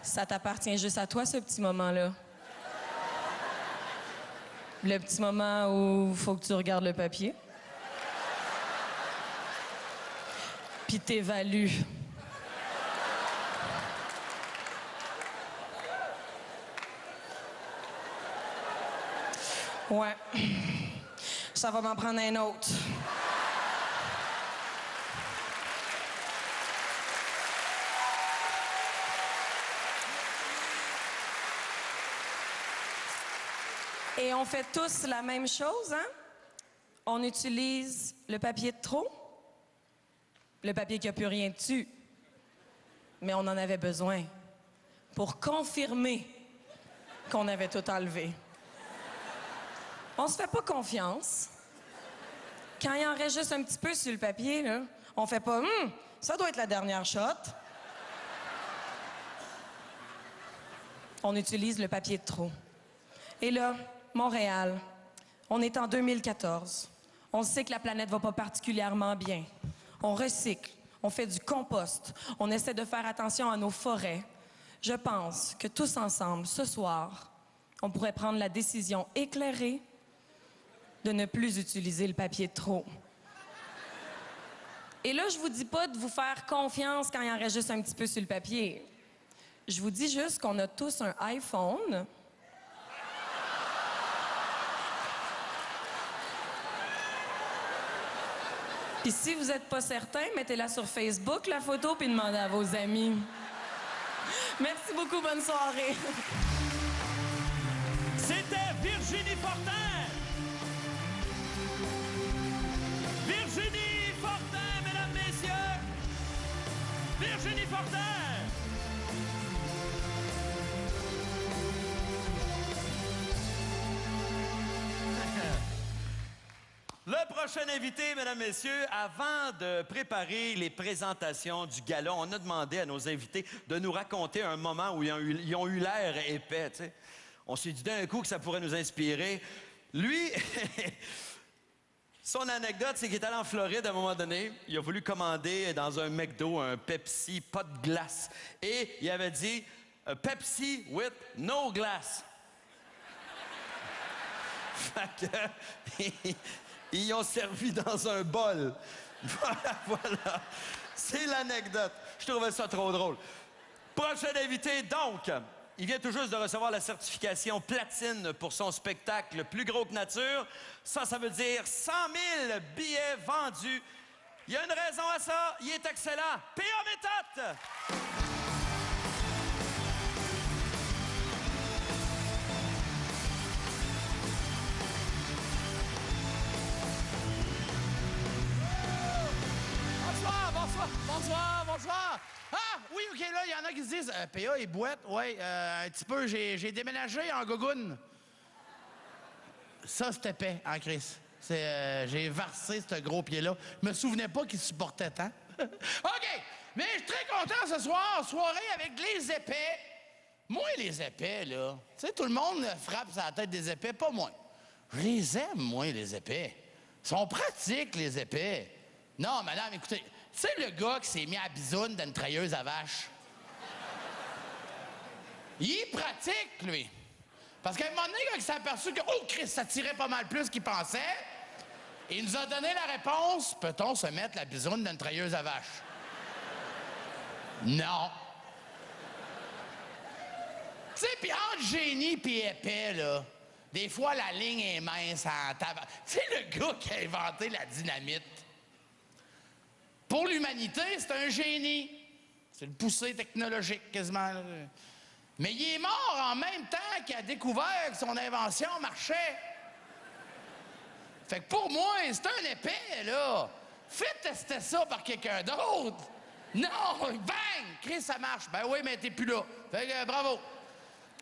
Speaker 11: ça t'appartient juste à toi, ce petit moment-là. Le petit moment où il faut que tu regardes le papier. Puis t'évalues. Ouais. Ça va m'en prendre un autre. Et on fait tous la même chose, hein? On utilise le papier de trop, le papier qui n'a plus rien dessus. Mais on en avait besoin pour confirmer qu'on avait tout enlevé. On se fait pas confiance. Quand il en reste juste un petit peu sur le papier, là, on fait pas « ça doit être la dernière shot ». On utilise le papier de trop. Et là, Montréal, on est en 2014. On sait que la planète va pas particulièrement bien. On recycle, on fait du compost, on essaie de faire attention à nos forêts. Je pense que tous ensemble, ce soir, on pourrait prendre la décision éclairée de ne plus utiliser le papier de trop. Et là, je vous dis pas de vous faire confiance quand il en reste juste un petit peu sur le papier. Je vous dis juste qu'on a tous un iPhone. Puis si vous êtes pas certain, mettez-la sur Facebook, la photo, puis demandez à vos amis. Merci beaucoup, bonne soirée.
Speaker 9: C'était Virginie Fortin! Virginie Fortin, mesdames, messieurs! Virginie Fortin!
Speaker 2: Le prochain invité, mesdames, messieurs, avant de préparer les présentations du gala, on a demandé à nos invités de nous raconter un moment où ils ont eu l'air épais, tu sais. On s'est dit d'un coup que ça pourrait nous inspirer. Lui, son anecdote, c'est qu'il est allé en Floride à un moment donné. Il a voulu commander dans un McDo un Pepsi, pas de glace. Et il avait dit « Pepsi with no glass ». Fait que... Ils ont servi dans un bol. Voilà. C'est l'anecdote. Je trouvais ça trop drôle. Prochain invité, donc. Il vient tout juste de recevoir la certification platine pour son spectacle Plus gros que nature. Ça veut dire 100 000 billets vendus. Il y a une raison à ça. Il est excellent. P.A. Méthode!
Speaker 12: Bonsoir. Ah, oui, OK, là, il y en a qui se disent, PA et boîte, ouais, un petit peu, j'ai déménagé en gogoune. Ça, c'était épais, en Chris. J'ai varsé ce gros pied-là. Je me souvenais pas qu'il supportait tant. OK, mais je suis très content ce soir, soirée avec les épais. Moi, les épais, là, tu sais, tout le monde frappe sur la tête des épais, pas moi. Je les aime, moi, les épais. Ils sont pratiques, les épais. Non, madame, écoutez... Tu sais, le gars qui s'est mis à bisoune d'une trailleuse à vache? Il est pratique, lui. Parce qu'à un moment donné, quand il s'est aperçu que, oh, Christ, ça tirait pas mal plus qu'il pensait, il nous a donné la réponse, peut-on se mettre la bisoune d'une trailleuse à vache? Non. Tu sais, puis entre génie puis épais, là, des fois, la ligne est mince en tabac. Tu sais, le gars qui a inventé la dynamite, pour l'humanité, c'est un génie. C'est le poussé technologique, quasiment. Là. Mais il est mort en même temps qu'il a découvert que son invention marchait. Fait que pour moi, c'est un épais, là. Faites tester ça par quelqu'un d'autre. Non, bang! Chris, ça marche. Ben oui, mais t'es plus là. Fait que bravo.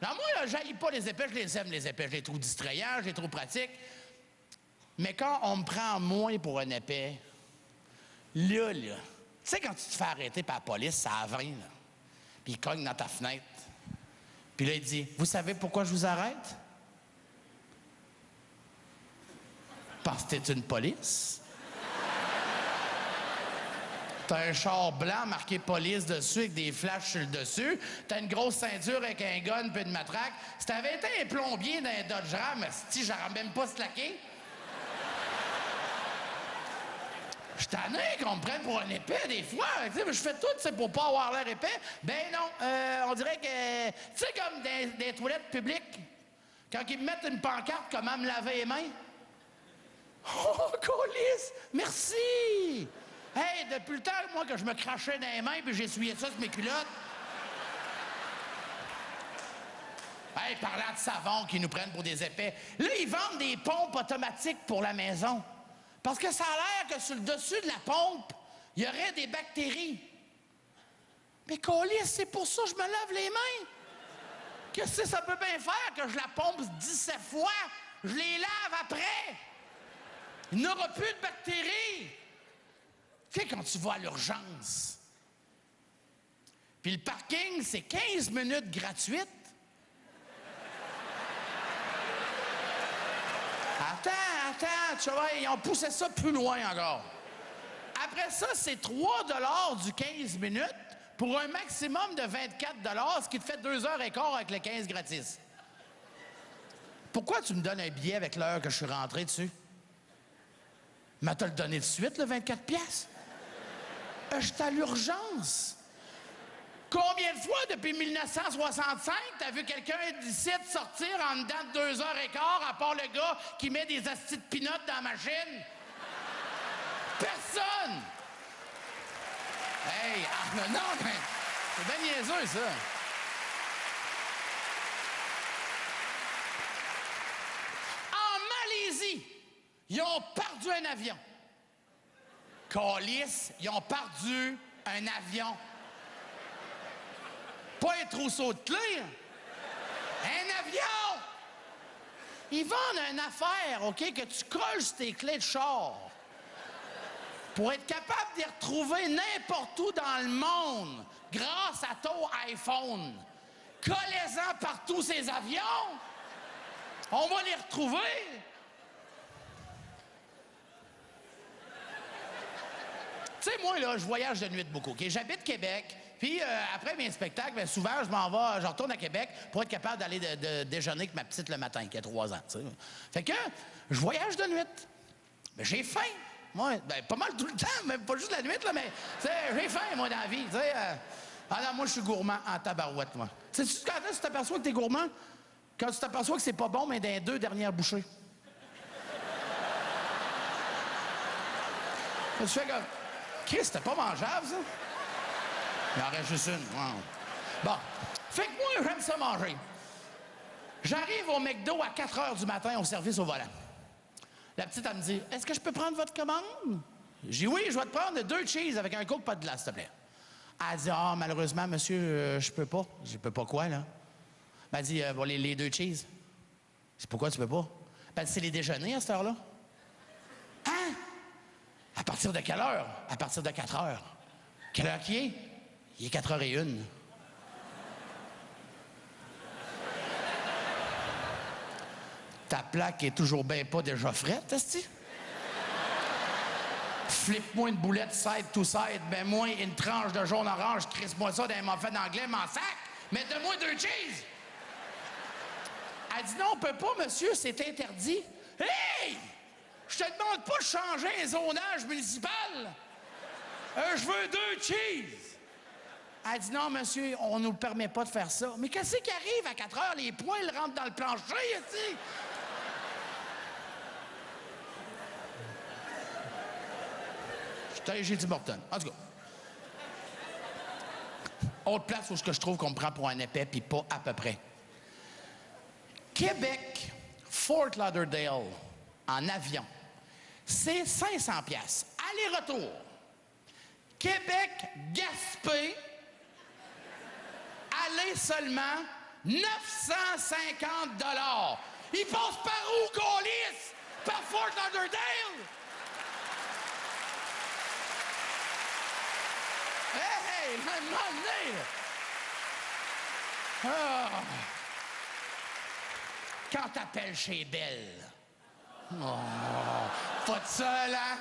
Speaker 12: Non, moi, là, j'haïs pas les épais. Je les aime, les épais. Je les trouve distrayants, je les trouve pratiques. Mais quand on me prend moins pour un épais... Là, tu sais, quand tu te fais arrêter par la police, ça a 20, là. Puis il cogne dans ta fenêtre. Puis là, il dit, vous savez pourquoi je vous arrête? Parce que t'es une police. T'as un char blanc marqué police dessus avec des flashs sur le dessus. T'as une grosse ceinture avec un gun puis une matraque. Si t'avais été un plombier d'un Dodge Ram, si j'aurais même pas slacké. Je suis tanné qu'on me prenne pour un épais des fois. Je fais tout, c'est pour pas avoir l'air épais. Ben non, on dirait que... Tu sais, comme des toilettes publiques, quand ils me mettent une pancarte comment me laver les mains. Oh, colis! Merci! Hey, depuis le temps, moi, que je me crachais dans les mains puis j'essuyais ça sur mes culottes. Hey, parlant de savon qu'ils nous prennent pour des épais. Là, ils vendent des pompes automatiques pour la maison. Parce que ça a l'air que sur le dessus de la pompe, il y aurait des bactéries. Mais colis, c'est pour ça que je me lave les mains. Qu'est-ce que ça peut bien faire que je la pompe 17 fois? Je les lave après. Il n'y aura plus de bactéries. Tu sais, quand tu vas à l'urgence, puis le parking, c'est 15 minutes gratuites. Attends, tu vois, ils ont poussé ça plus loin encore. Après ça, c'est 3 $ du 15 minutes pour un maximum de 24 $, ce qui te fait 2h15 avec le 15 gratis. Pourquoi tu me donnes un billet avec l'heure que je suis rentré dessus? Mais t'as le donné de suite, le 24 piastres? J'étais à l'urgence. Combien de fois depuis 1965 t'as vu quelqu'un d'ici sortir en dedans de 2h15, à part le gars qui met des astis de pinottes dans la machine? Personne! Hey, non, mais c'est bien niaiseux, ça. En Malaisie, ils ont perdu un avion. Câlisse, ils ont perdu un avion. Pas un trousseau de clés. Un avion! Ils vendent une affaire, OK, que tu colles sur tes clés de char pour être capable d'y retrouver n'importe où dans le monde grâce à ton iPhone. Collez-en partout ces avions. On va les retrouver. Tu sais, moi, là, je voyage de nuit beaucoup, OK? J'habite Québec. Puis, après mes spectacles, bien, souvent, je retourne à Québec pour être capable d'aller de déjeuner avec ma petite le matin, qui a 3 ans, tu sais. Fait que, je voyage de nuit. Mais j'ai faim. Moi, ben, pas mal tout le temps, même pas juste la nuit, là, mais, tu sais, j'ai faim, moi, dans la vie, tu sais. Ah non, moi, je suis gourmand en tabarouette, moi. Sais-tu quand est-ce que tu t'aperçois que t'es gourmand? Quand tu t'aperçois que c'est pas bon, mais dans les 2 dernières bouchées. Tu fais comme... Chris, c'était pas mangeable, ça? Il en reste juste une. Wow. Bon. Fait que moi, j'aime ça manger. J'arrive au McDo à 4 h du matin au service au volant. La petite, elle me dit, « Est-ce que je peux prendre votre commande? » J'ai dit, « Oui, je vais te prendre 2 cheese avec un Coke pas de glace, s'il te plaît. » Elle dit, « Ah, malheureusement, monsieur, je peux pas. » Je dis, « Peux pas quoi, là? » Elle dit, « Bon, les 2 cheese. » Je dis, « Pourquoi tu peux pas? » Elle dit, « C'est les déjeuners à cette heure-là. » Hein? À partir de quelle heure? À partir de 4 heures. Quelle heure qui est? Il est 4h01. Ta plaque est toujours bien pas déjà frette, est-ce que? Flippe-moi une boulette side to side, ben moi une tranche de jaune-orange, crisse-moi ça dans un muffin anglais, m'en sac, mets-moi 2 cheese. Elle dit, non, on peut pas, monsieur, c'est interdit. Hey! Je te demande pas de changer un zonage municipal. Je veux 2 cheese. Elle dit, non, monsieur, on nous permet pas de faire ça. Mais qu'est-ce qui arrive à 4 heures? Les poils rentrent dans le plancher, ici. J'ai dit Morton. En tout cas. Autre place où je trouve qu'on me prend pour un épais, puis pas à peu près. Québec, Fort Lauderdale, en avion, c'est 500 piastres. Aller-retour. Québec, Gaspé, aller seulement 950 $. Il passe par où, câlisse? Par Fort Lauderdale? Hey, un moment donné, là. Ah. Quand t'appelles chez Belle. Oh, pas de ça, là.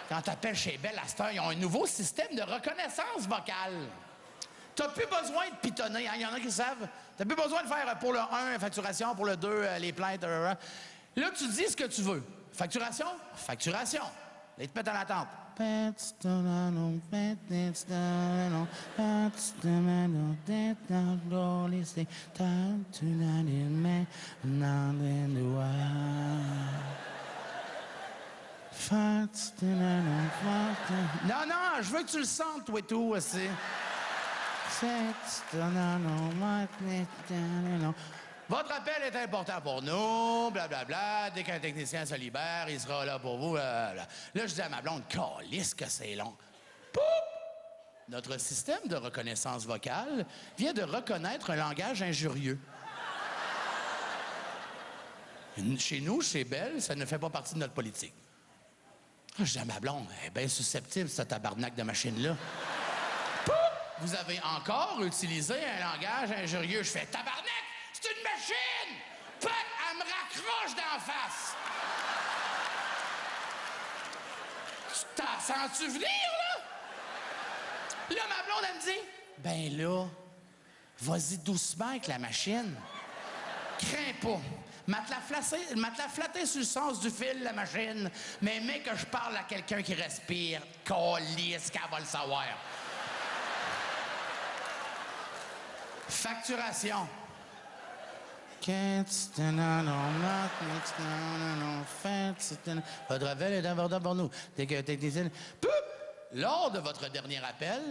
Speaker 12: Quand t'appelles chez Belle, à cette heure, ils ont un nouveau système de reconnaissance vocale. T'as plus besoin de pitonner, hein? Il y en a qui savent. T'as plus besoin de faire pour le 1, facturation, pour le 2, les plaintes. Là, tu dis ce que tu veux. Facturation? Facturation. Là, ils te mettent en attente. Non, non, je veux que tu le sentes, toi et tout, aussi. Votre appel est important pour nous, blablabla. Dès qu'un technicien se libère, il sera là pour vous. Blablabla. Là, je dis à ma blonde, calisse que c'est long. Poup! Notre système de reconnaissance vocale vient de reconnaître un langage injurieux. Chez nous, chez Belle, ça ne fait pas partie de notre politique. Je dis à ma blonde, elle est bien susceptible, cette tabarnak de machine-là. Poup! Vous avez encore utilisé un langage injurieux. Je fais, tabarnak! C'est une machine! Pac! Elle me raccroche d'en face! Tu t'en sens-tu venir, là? Là, ma blonde, elle me dit, ben là, vas-y doucement avec la machine. Crains pas. m'a te la flatté sur le sens du fil, la machine, mais que je parle à quelqu'un qui respire, calisse qu'elle va le savoir. Facturation. Votre appel est important pour nous. Technicien. Lors de votre dernier appel,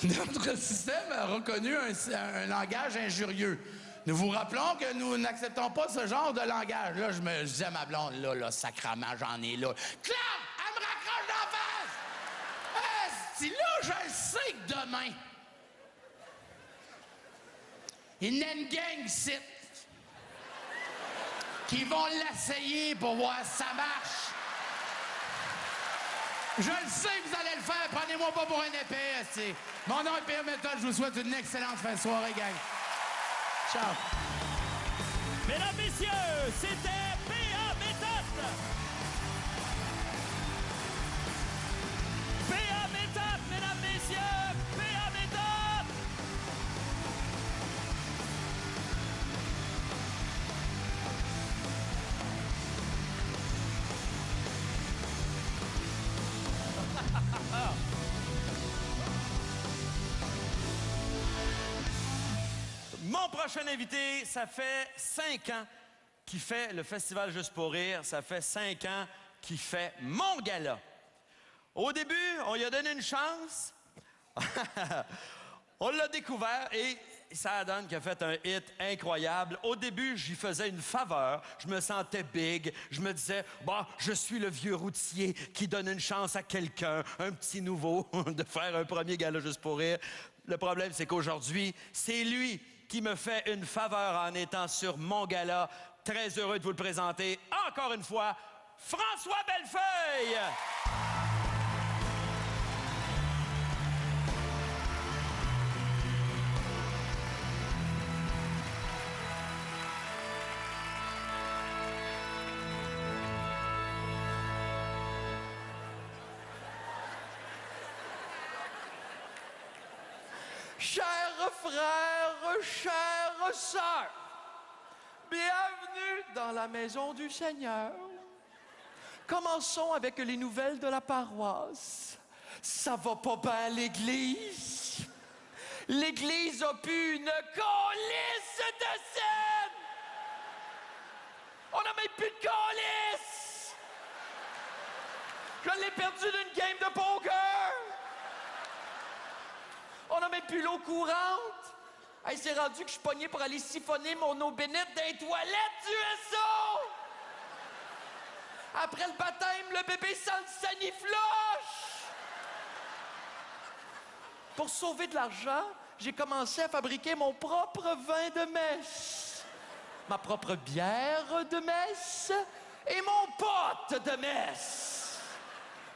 Speaker 12: notre système a reconnu un langage injurieux. Nous vous rappelons que nous n'acceptons pas ce genre de langage. Là, je disais à ma blonde, là, sacrement, j'en ai là. Clap! Elle me raccroche d'en face! Si là, je le sais que demain, il y a une gang ici qui vont l'essayer pour voir si ça marche. Je le sais que vous allez le faire. Prenez-moi pas pour un épais, esti. Mon nom est Pierre Méthode. Je vous souhaite une excellente fin de soirée, gang. Ciao.
Speaker 9: Mesdames, messieurs, c'était P.A. Méthode. P.A. Méthode, mesdames, messieurs, P.A. Méthode.
Speaker 2: Mon prochain invité, ça fait 5 ans qu'il fait le Festival Juste pour rire. Ça fait 5 ans qu'il fait mon gala. Au début, on lui a donné une chance. On l'a découvert et ça donne qu'il a fait un hit incroyable. Au début, j'y faisais une faveur. Je me sentais big. Je me disais, bah, je suis le vieux routier qui donne une chance à quelqu'un, un petit nouveau, de faire un premier gala Juste pour rire. Le problème, c'est qu'aujourd'hui, c'est lui qui me fait une faveur en étant sur mon gala. Très heureux de vous le présenter encore une fois, François Bellefeuille!
Speaker 5: Chers frères, chères sœurs, bienvenue dans la maison du Seigneur. Commençons avec les nouvelles de la paroisse. Ça va pas bien à l'église. L'église a pu une calisse de scène. On n'a même plus de calisse. Je l'ai perdu d'une game de poker. On n'a même plus l'eau courante. Hey, c'est rendu que je suis pogné pour aller siphonner mon eau bénite dans les toilettes du SO! Après le baptême, le bébé sent le sanifloche! Pour sauver de l'argent, j'ai commencé à fabriquer mon propre vin de messe, ma propre bière de messe et mon pote de messe.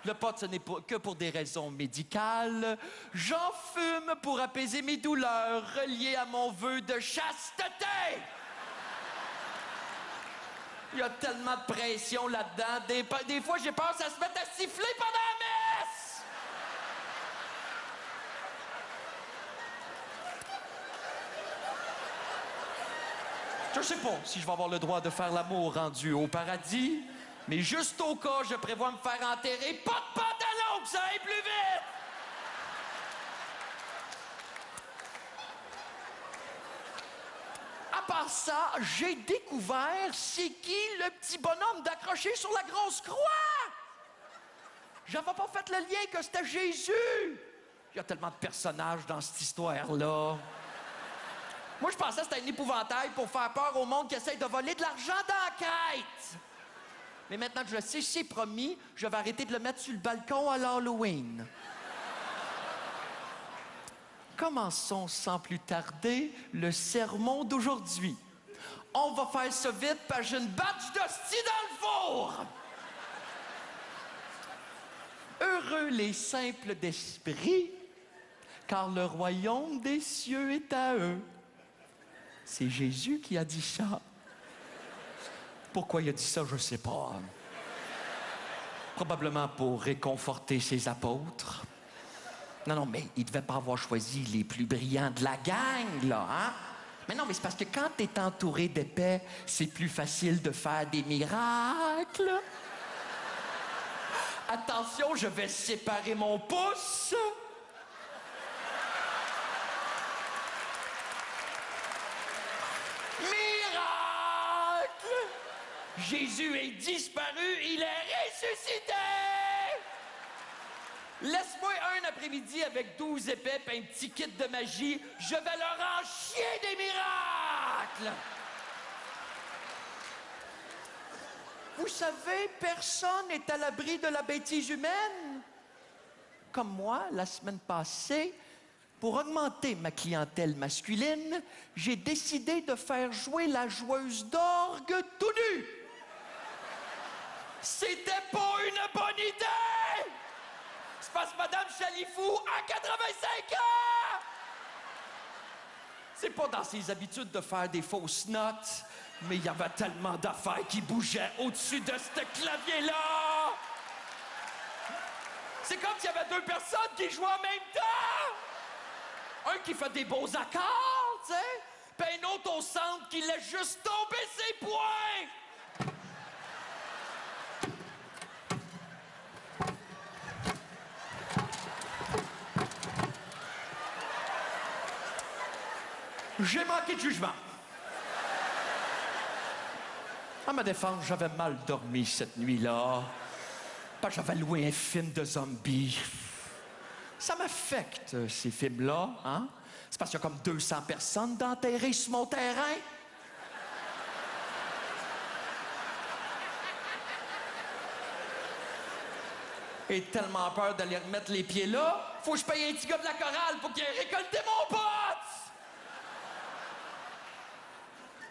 Speaker 5: Le pot, ce n'est que pour des raisons médicales. J'en fume pour apaiser mes douleurs reliées à mon vœu de chasteté. Il y a tellement de pression là-dedans. Des fois, j'ai peur que ça se mette à siffler pendant la messe. Je sais pas si je vais avoir le droit de faire l'amour rendu au paradis. Mais juste au cas, je prévois me faire enterrer. Pas de pantalon, que ça aille plus vite! À part ça, j'ai découvert c'est qui le petit bonhomme d'accrocher sur la grosse croix! J'avais pas fait le lien que c'était Jésus! Il y a tellement de personnages dans cette histoire-là. Moi, je pensais que c'était un épouvantail pour faire peur au monde qui essaye de voler de l'argent dans la quête! Mais maintenant que je le sais, c'est promis, je vais arrêter de le mettre sur le balcon à l'Halloween. Commençons sans plus tarder le sermon d'aujourd'hui. On va faire ça vite parce que j'ai une batch d'hostie dans le four! Heureux les simples d'esprit, car le royaume des cieux est à eux. C'est Jésus qui a dit ça. Pourquoi il a dit ça, je ne sais pas. Probablement pour réconforter ses apôtres. Non, mais il ne devait pas avoir choisi les plus brillants de la gang, là, hein? Mais non, mais c'est parce que quand t'es entouré d'épais, c'est plus facile de faire des miracles. Attention, je vais séparer mon pouce. Miracle! Jésus est disparu, il est ressuscité! Laisse-moi un après-midi avec 12 épais et un petit kit de magie, je vais leur en chier des miracles! Vous savez, personne n'est à l'abri de la bêtise humaine. Comme moi, la semaine passée, pour augmenter ma clientèle masculine, j'ai décidé de faire jouer la joueuse d'orgue tout nu. C'était pas une bonne idée! C'est parce que Madame Chalifou a 85 ans! C'est pas dans ses habitudes de faire des fausses notes, mais il y avait tellement d'affaires qui bougeaient au-dessus de ce clavier-là! C'est comme s'il y avait deux personnes qui jouaient en même temps! Un qui fait des beaux accords, tu sais, puis un autre au centre qui laisse juste tomber ses poings! J'ai manqué de jugement. À ma défense, j'avais mal dormi cette nuit-là. Parce que j'avais loué un film de zombies. Ça m'affecte, ces films-là, hein? C'est parce qu'il y a comme 200 personnes d'enterrées sur mon terrain. J'ai tellement peur d'aller remettre les pieds là, faut que je paye un petit gars de la chorale pour qu'il ait récolté mon pote!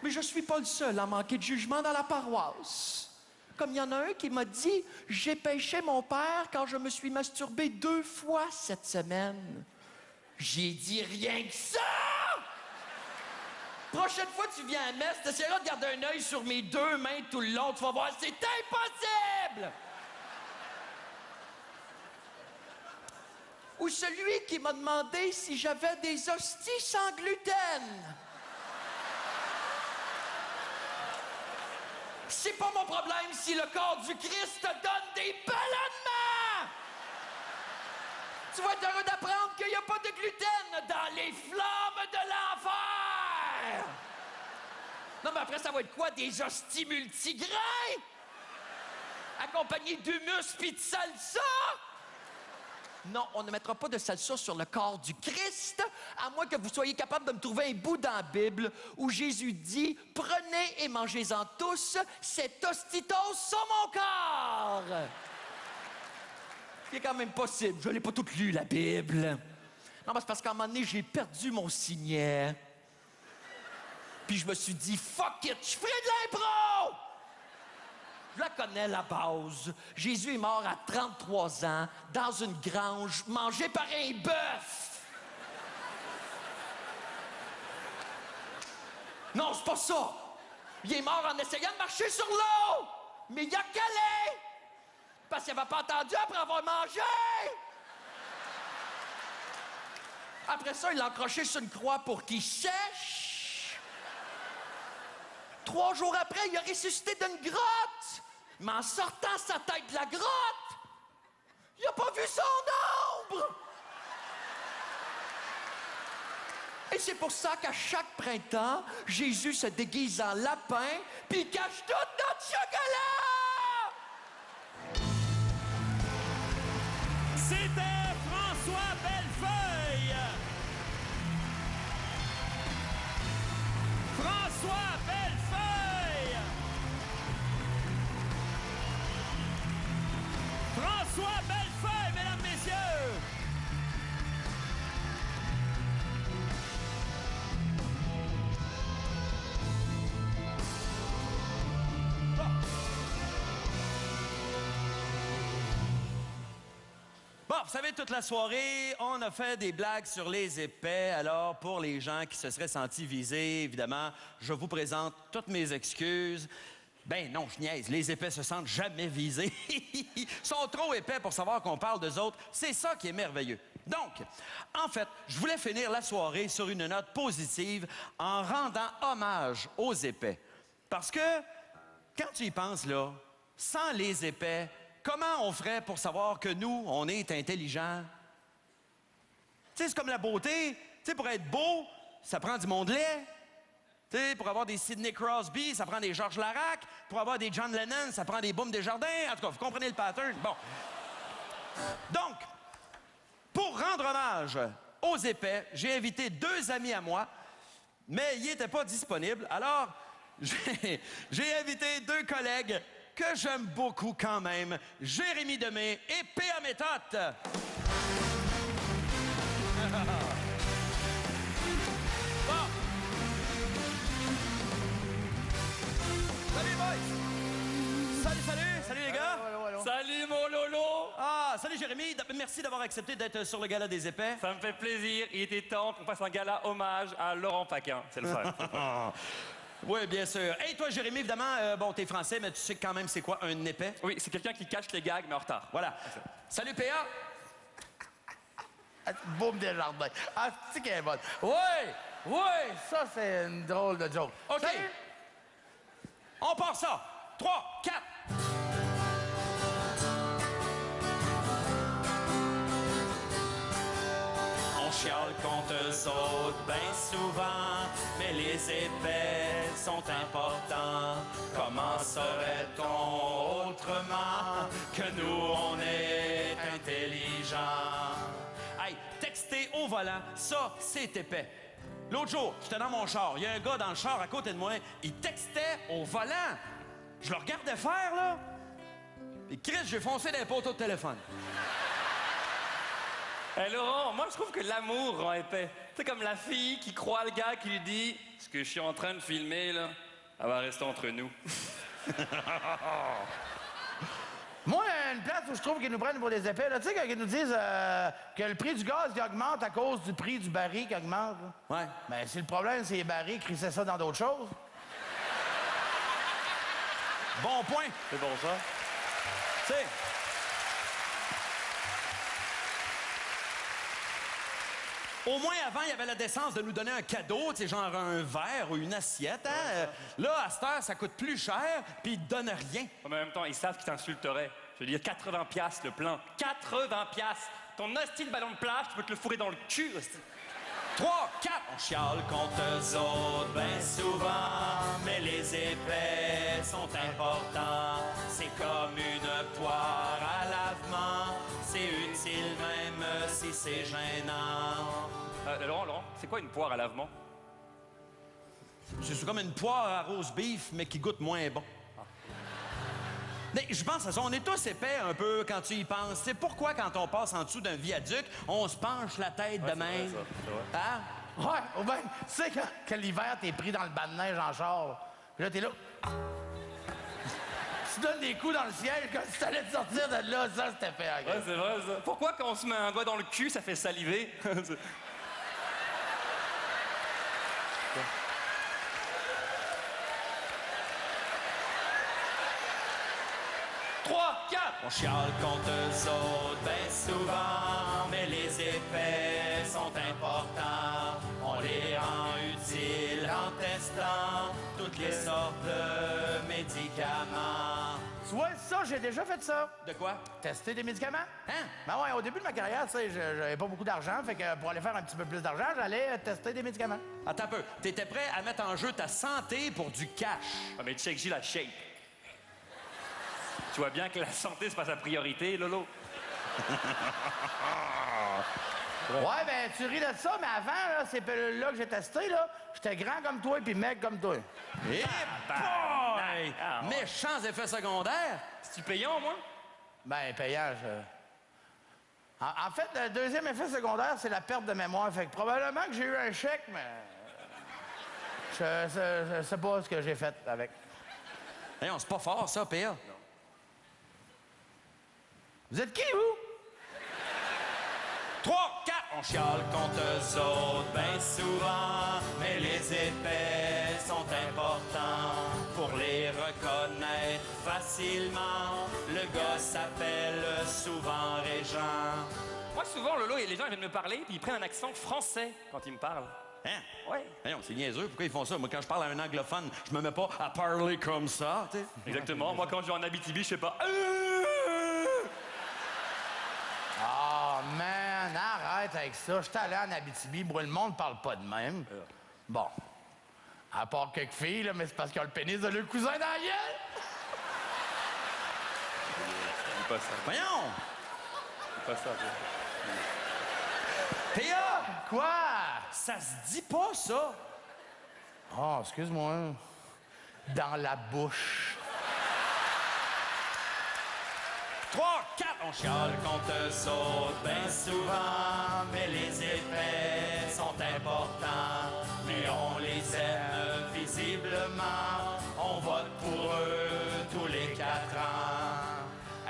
Speaker 5: Mais je suis pas le seul à manquer de jugement dans la paroisse. Comme il y en a un qui m'a dit « J'ai péché mon père quand je me suis masturbé 2 fois cette semaine. » J'ai dit rien que ça! Prochaine fois que tu viens à messe, t'essaieras de garder un œil sur mes 2 mains tout le long. Tu vas voir, c'est impossible! Ou celui qui m'a demandé si j'avais des hosties sans gluten. C'est pas mon problème si le corps du Christ te donne des ballonnements! Tu vas être heureux d'apprendre qu'il n'y a pas de gluten dans les flammes de l'enfer! Non, mais après, ça va être quoi? Des hosties multigrains? Accompagnés d'humus pis de salsa? Non, on ne mettra pas de salsa sur le corps du Christ, à moins que vous soyez capable de me trouver un bout dans la Bible où Jésus dit « Prenez et mangez-en tous, c'est tostitos sur mon corps! » C'est quand même possible, je l'ai pas toute lu, la Bible. Non, mais c'est parce qu'à un moment donné, j'ai perdu mon signet. Puis je me suis dit « Fuck it, je ferai de l'impro! » Je la connais, la base. Jésus est mort à 33 ans, dans une grange, mangé par un bœuf. Non, c'est pas ça. Il est mort en essayant de marcher sur l'eau. Mais il a calé. Parce qu'il n'avait pas entendu après avoir mangé. Après ça, il l'a accroché sur une croix pour qu'il sèche. 3 jours après, il a ressuscité d'une grotte. Mais en sortant sa tête de la grotte, il n'a pas vu son ombre! Et c'est pour ça qu'à chaque printemps, Jésus se déguise en lapin puis cache tout notre chocolat!
Speaker 9: C'était François Bellefeuille! François Bellefeuille! François Bellefeuille, mesdames, messieurs!
Speaker 2: Bon, vous savez, toute la soirée, on a fait des blagues sur les épais. Alors, pour les gens qui se seraient sentis visés, évidemment, je vous présente toutes mes excuses. Ben non, je niaise. Les épais se sentent jamais visés. Ils sont trop épais pour savoir qu'on parle d'eux autres. C'est ça qui est merveilleux. Donc, en fait, je voulais finir la soirée sur une note positive en rendant hommage aux épais. Parce que, quand tu y penses, là, sans les épais, comment on ferait pour savoir que nous, on est intelligents? Tu sais, c'est comme la beauté. Tu sais, pour être beau, ça prend du Mondelet. Tu sais, pour avoir des Sidney Crosby, ça prend des Georges Larac. Pour avoir des John Lennon, ça prend des Boum Desjardins. En tout cas, vous comprenez le pattern? Bon. Donc, pour rendre hommage aux épais, j'ai invité 2 amis à moi, mais ils n'étaient pas disponibles. Alors, j'ai invité 2 collègues que j'aime beaucoup quand même, Jérémy Demé et P.A. Méthode. Bon. Salut, boys! Salut les gars!
Speaker 6: Salut, mon Lolo!
Speaker 2: Ah, salut Jérémy, merci d'avoir accepté d'être sur le gala des épais.
Speaker 6: Ça me fait plaisir. Il était temps qu'on fasse un gala hommage à Laurent Paquin. C'est le fun.
Speaker 2: Oui, bien sûr. Hey, toi, Jérémy, évidemment, bon, t'es français, mais tu sais quand même c'est quoi un épais?
Speaker 6: Oui, c'est quelqu'un qui cache les gags, mais en retard.
Speaker 2: Voilà. Salut, P.A.
Speaker 12: Boum Desjardins. Ah, c'est qu'elle est bonne. Oui, ça, c'est une drôle de joke.
Speaker 2: OK.
Speaker 12: Salut.
Speaker 2: On part ça. 3, 4. On chiale contre eux autres bien souvent, mais les épais sont importants. Comment saurait-on autrement que nous, on est intelligents? Hey, texter au volant, ça, c'est épais. L'autre jour, j'étais dans mon char. Il y a un gars dans le char à côté de moi. Il textait au volant. Je le regardais faire, là. Et Chris, j'ai foncé dans les poteaux de téléphone.
Speaker 6: Hey, Laurent, moi, je trouve que l'amour rend épais. C'est comme la fille qui croit le gars qui lui dit « Ce que je suis en train de filmer, là, elle va rester entre nous. »
Speaker 12: Moi, une place où je trouve qu'ils nous prennent pour des épais, là, tu sais, quand ils nous disent que le prix du gaz il augmente à cause du prix du baril qui augmente. Là.
Speaker 2: Ouais.
Speaker 12: Mais si le problème, c'est les barils qui crissaient ça dans d'autres choses.
Speaker 2: Bon point.
Speaker 6: C'est bon, ça?
Speaker 2: Tu sais. Au moins, avant, il y avait la décence de nous donner un cadeau, tu sais, genre un verre ou une assiette. Hein? Là, à cette heure, ça coûte plus cher, puis ils te donnent rien.
Speaker 6: En même temps, ils savent qu'ils t'insulteraient. Je veux dire, 80$ le plein. 80$! Ton hostie de ballon de plage, tu peux te le fourrer dans le cul, hostie.
Speaker 2: 3, 4. On chiale contre eux autres bien souvent, mais les épais sont importants. C'est comme une poire à lavement, c'est utile même si c'est gênant.
Speaker 6: Laurent, c'est quoi une poire à lavement?
Speaker 2: C'est comme une poire à rose beef, mais qui goûte moins bon. Mais je pense à ça, on est tous épais un peu quand tu y penses. C'est pourquoi quand on passe en dessous d'un viaduc, on se penche la tête de même.
Speaker 6: C'est vrai.
Speaker 2: Hein?
Speaker 12: Ouais, ou bien, tu sais, quand l'hiver, t'es pris dans le banc de neige en char, puis là, t'es là. Tu donnes des coups dans le ciel comme si t'allais te sortir de là, ça, c'était fait.
Speaker 6: Ouais, c'est vrai, ça. Pourquoi quand on se met un doigt dans le cul, ça fait saliver?
Speaker 2: 3, 4. On chiale contre eux autres bien souvent, mais les épais sont importants. On les rend utiles en testant toutes les sortes de médicaments.
Speaker 12: Tu vois, ça, j'ai déjà fait ça.
Speaker 2: De quoi?
Speaker 12: Tester des médicaments.
Speaker 2: Hein?
Speaker 12: Ben ouais, au début de ma carrière, tu sais, j'avais pas beaucoup d'argent, fait que pour aller faire un petit peu plus d'argent, j'allais tester des médicaments.
Speaker 2: Attends un peu. T'étais prêt à mettre en jeu ta santé pour du cash.
Speaker 6: Ah, mais check, j'ai la shape. Tu vois bien que la santé, c'est pas sa priorité, Lolo.
Speaker 12: Ouais, ben tu ris de ça, mais avant, là, ces pilules-là que j'ai testées, là, j'étais grand comme toi puis mec comme toi.
Speaker 2: Eh boy! Méchants effets secondaires!
Speaker 6: C'est-tu payant, moi?
Speaker 12: Ben, payant, En fait, le deuxième effet secondaire, c'est la perte de mémoire. Fait que probablement que j'ai eu un chèque, mais... Je sais pas ce que j'ai fait avec.
Speaker 2: Hey, on c'est pas fort, ça, P.A.
Speaker 12: Vous êtes qui, vous?
Speaker 2: 3, 4. On chiale contre eux autres bien souvent, mais les épais sont importants. Pour les reconnaître facilement, le gars s'appelle souvent Régent.
Speaker 6: Moi, souvent, Lolo, les gens ils viennent me parler, puis ils prennent un accent français quand ils me parlent.
Speaker 2: Hein?
Speaker 6: Ouais.
Speaker 2: Voyons, c'est niaiseux. Pourquoi ils font ça? Moi, quand je parle à un anglophone, je me mets pas à parler comme ça, tu sais.
Speaker 6: Exactement. Moi, quand je vais en Abitibi, je sais pas...
Speaker 12: Oh, man, arrête avec ça. Je suis allé en Abitibi, le monde parle pas de même. Bon. À part quelques filles, là, mais c'est parce qu'ils ont le pénis de leur cousin dans la gueule.
Speaker 6: Dis pas ça.
Speaker 2: Voyons!
Speaker 6: Dis pas ça, toi.
Speaker 2: Théa!
Speaker 12: Quoi?
Speaker 2: Ça se dit pas, ça!
Speaker 12: Oh, excuse-moi. Dans la bouche.
Speaker 2: 3, 4, on chiale contre saute bien souvent, mais les effets sont importants, mais on les aime visiblement, on vote pour eux tous les 4 ans.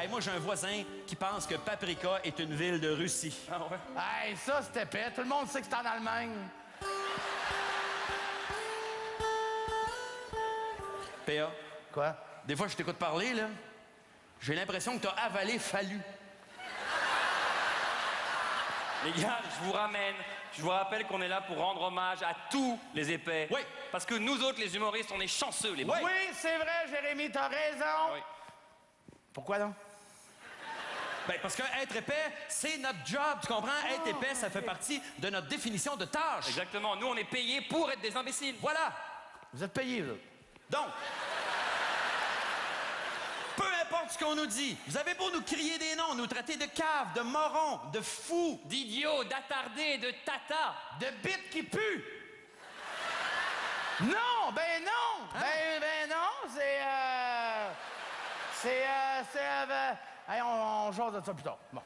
Speaker 2: Hey, moi, j'ai un voisin qui pense que Paprika est une ville de Russie.
Speaker 6: Ah ouais?
Speaker 12: Hey, ça, c'était épais. Tout le monde sait que c'est en Allemagne.
Speaker 2: P.A.
Speaker 12: Quoi?
Speaker 2: Des fois, je t'écoute parler, là. J'ai l'impression que t'as avalé Fallu.
Speaker 6: Les gars, je vous ramène. Je vous rappelle qu'on est là pour rendre hommage à tous les épais.
Speaker 2: Oui.
Speaker 6: Parce que nous autres, les humoristes, on est chanceux, les bons.
Speaker 12: Oui, c'est vrai, Jérémy, t'as raison.
Speaker 6: Oui.
Speaker 12: Pourquoi donc?
Speaker 2: Ben, parce que être épais, c'est notre job, tu comprends? Être épais, ça fait partie de notre définition de tâche.
Speaker 6: Exactement. Nous, on est payés pour être des imbéciles.
Speaker 2: Voilà.
Speaker 12: Vous êtes payés, là.
Speaker 2: Donc, peu importe ce qu'on nous dit, vous avez beau nous crier des noms, nous traiter de caves, de morons, de fous,
Speaker 6: D'idiots, d'attardés, de tata.
Speaker 12: De bites qui puent. Non, ben non.
Speaker 2: Hein?
Speaker 12: Ben non, hey, on jase de ça plus tard. Bon.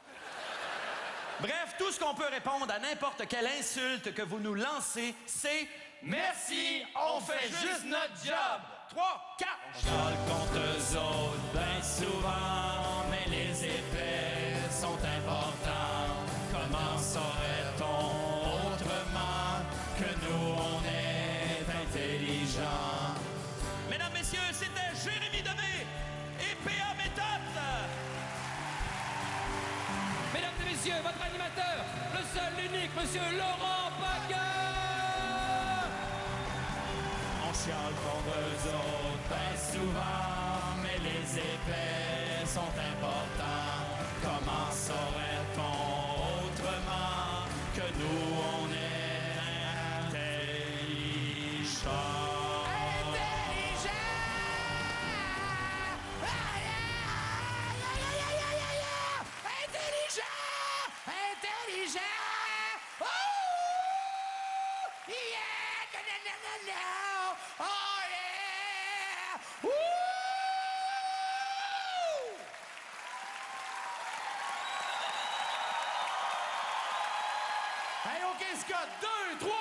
Speaker 2: bref, tout ce qu'on peut répondre à n'importe quelle insulte que vous nous lancez, c'est
Speaker 6: Merci, on fait juste notre job.
Speaker 2: 3, 4.
Speaker 1: On chiale contre eux autres bien souvent, mais les effets sont importants. Comment saurait-on autrement que nous, on est intelligents?
Speaker 2: Mesdames, messieurs, c'était Jérémy Demé et P.A. Méthode.
Speaker 13: Mesdames et messieurs, votre animateur, le seul, l'unique, monsieur Laurent Paquin!
Speaker 1: On chiale contre eux autres bien souvent, mais les effets sont importants. Comment saurait-on autrement que nous, on est intelligents?
Speaker 12: Hey, OK, Scott, 2, 3.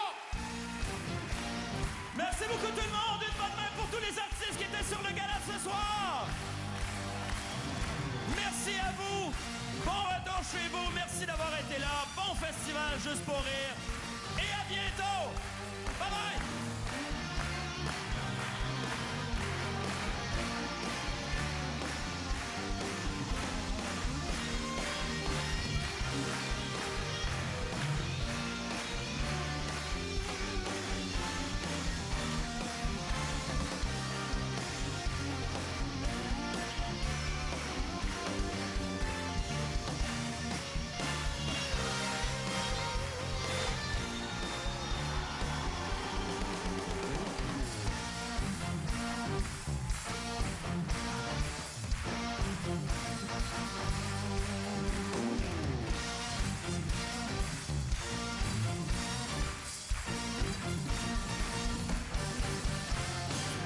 Speaker 2: Merci beaucoup tout le monde. Une bonne main pour tous les artistes qui étaient sur le gala ce soir. Merci à vous. Bon retour chez vous. Merci d'avoir été là. Bon festival Juste pour rire. Et à bientôt. Bye bye.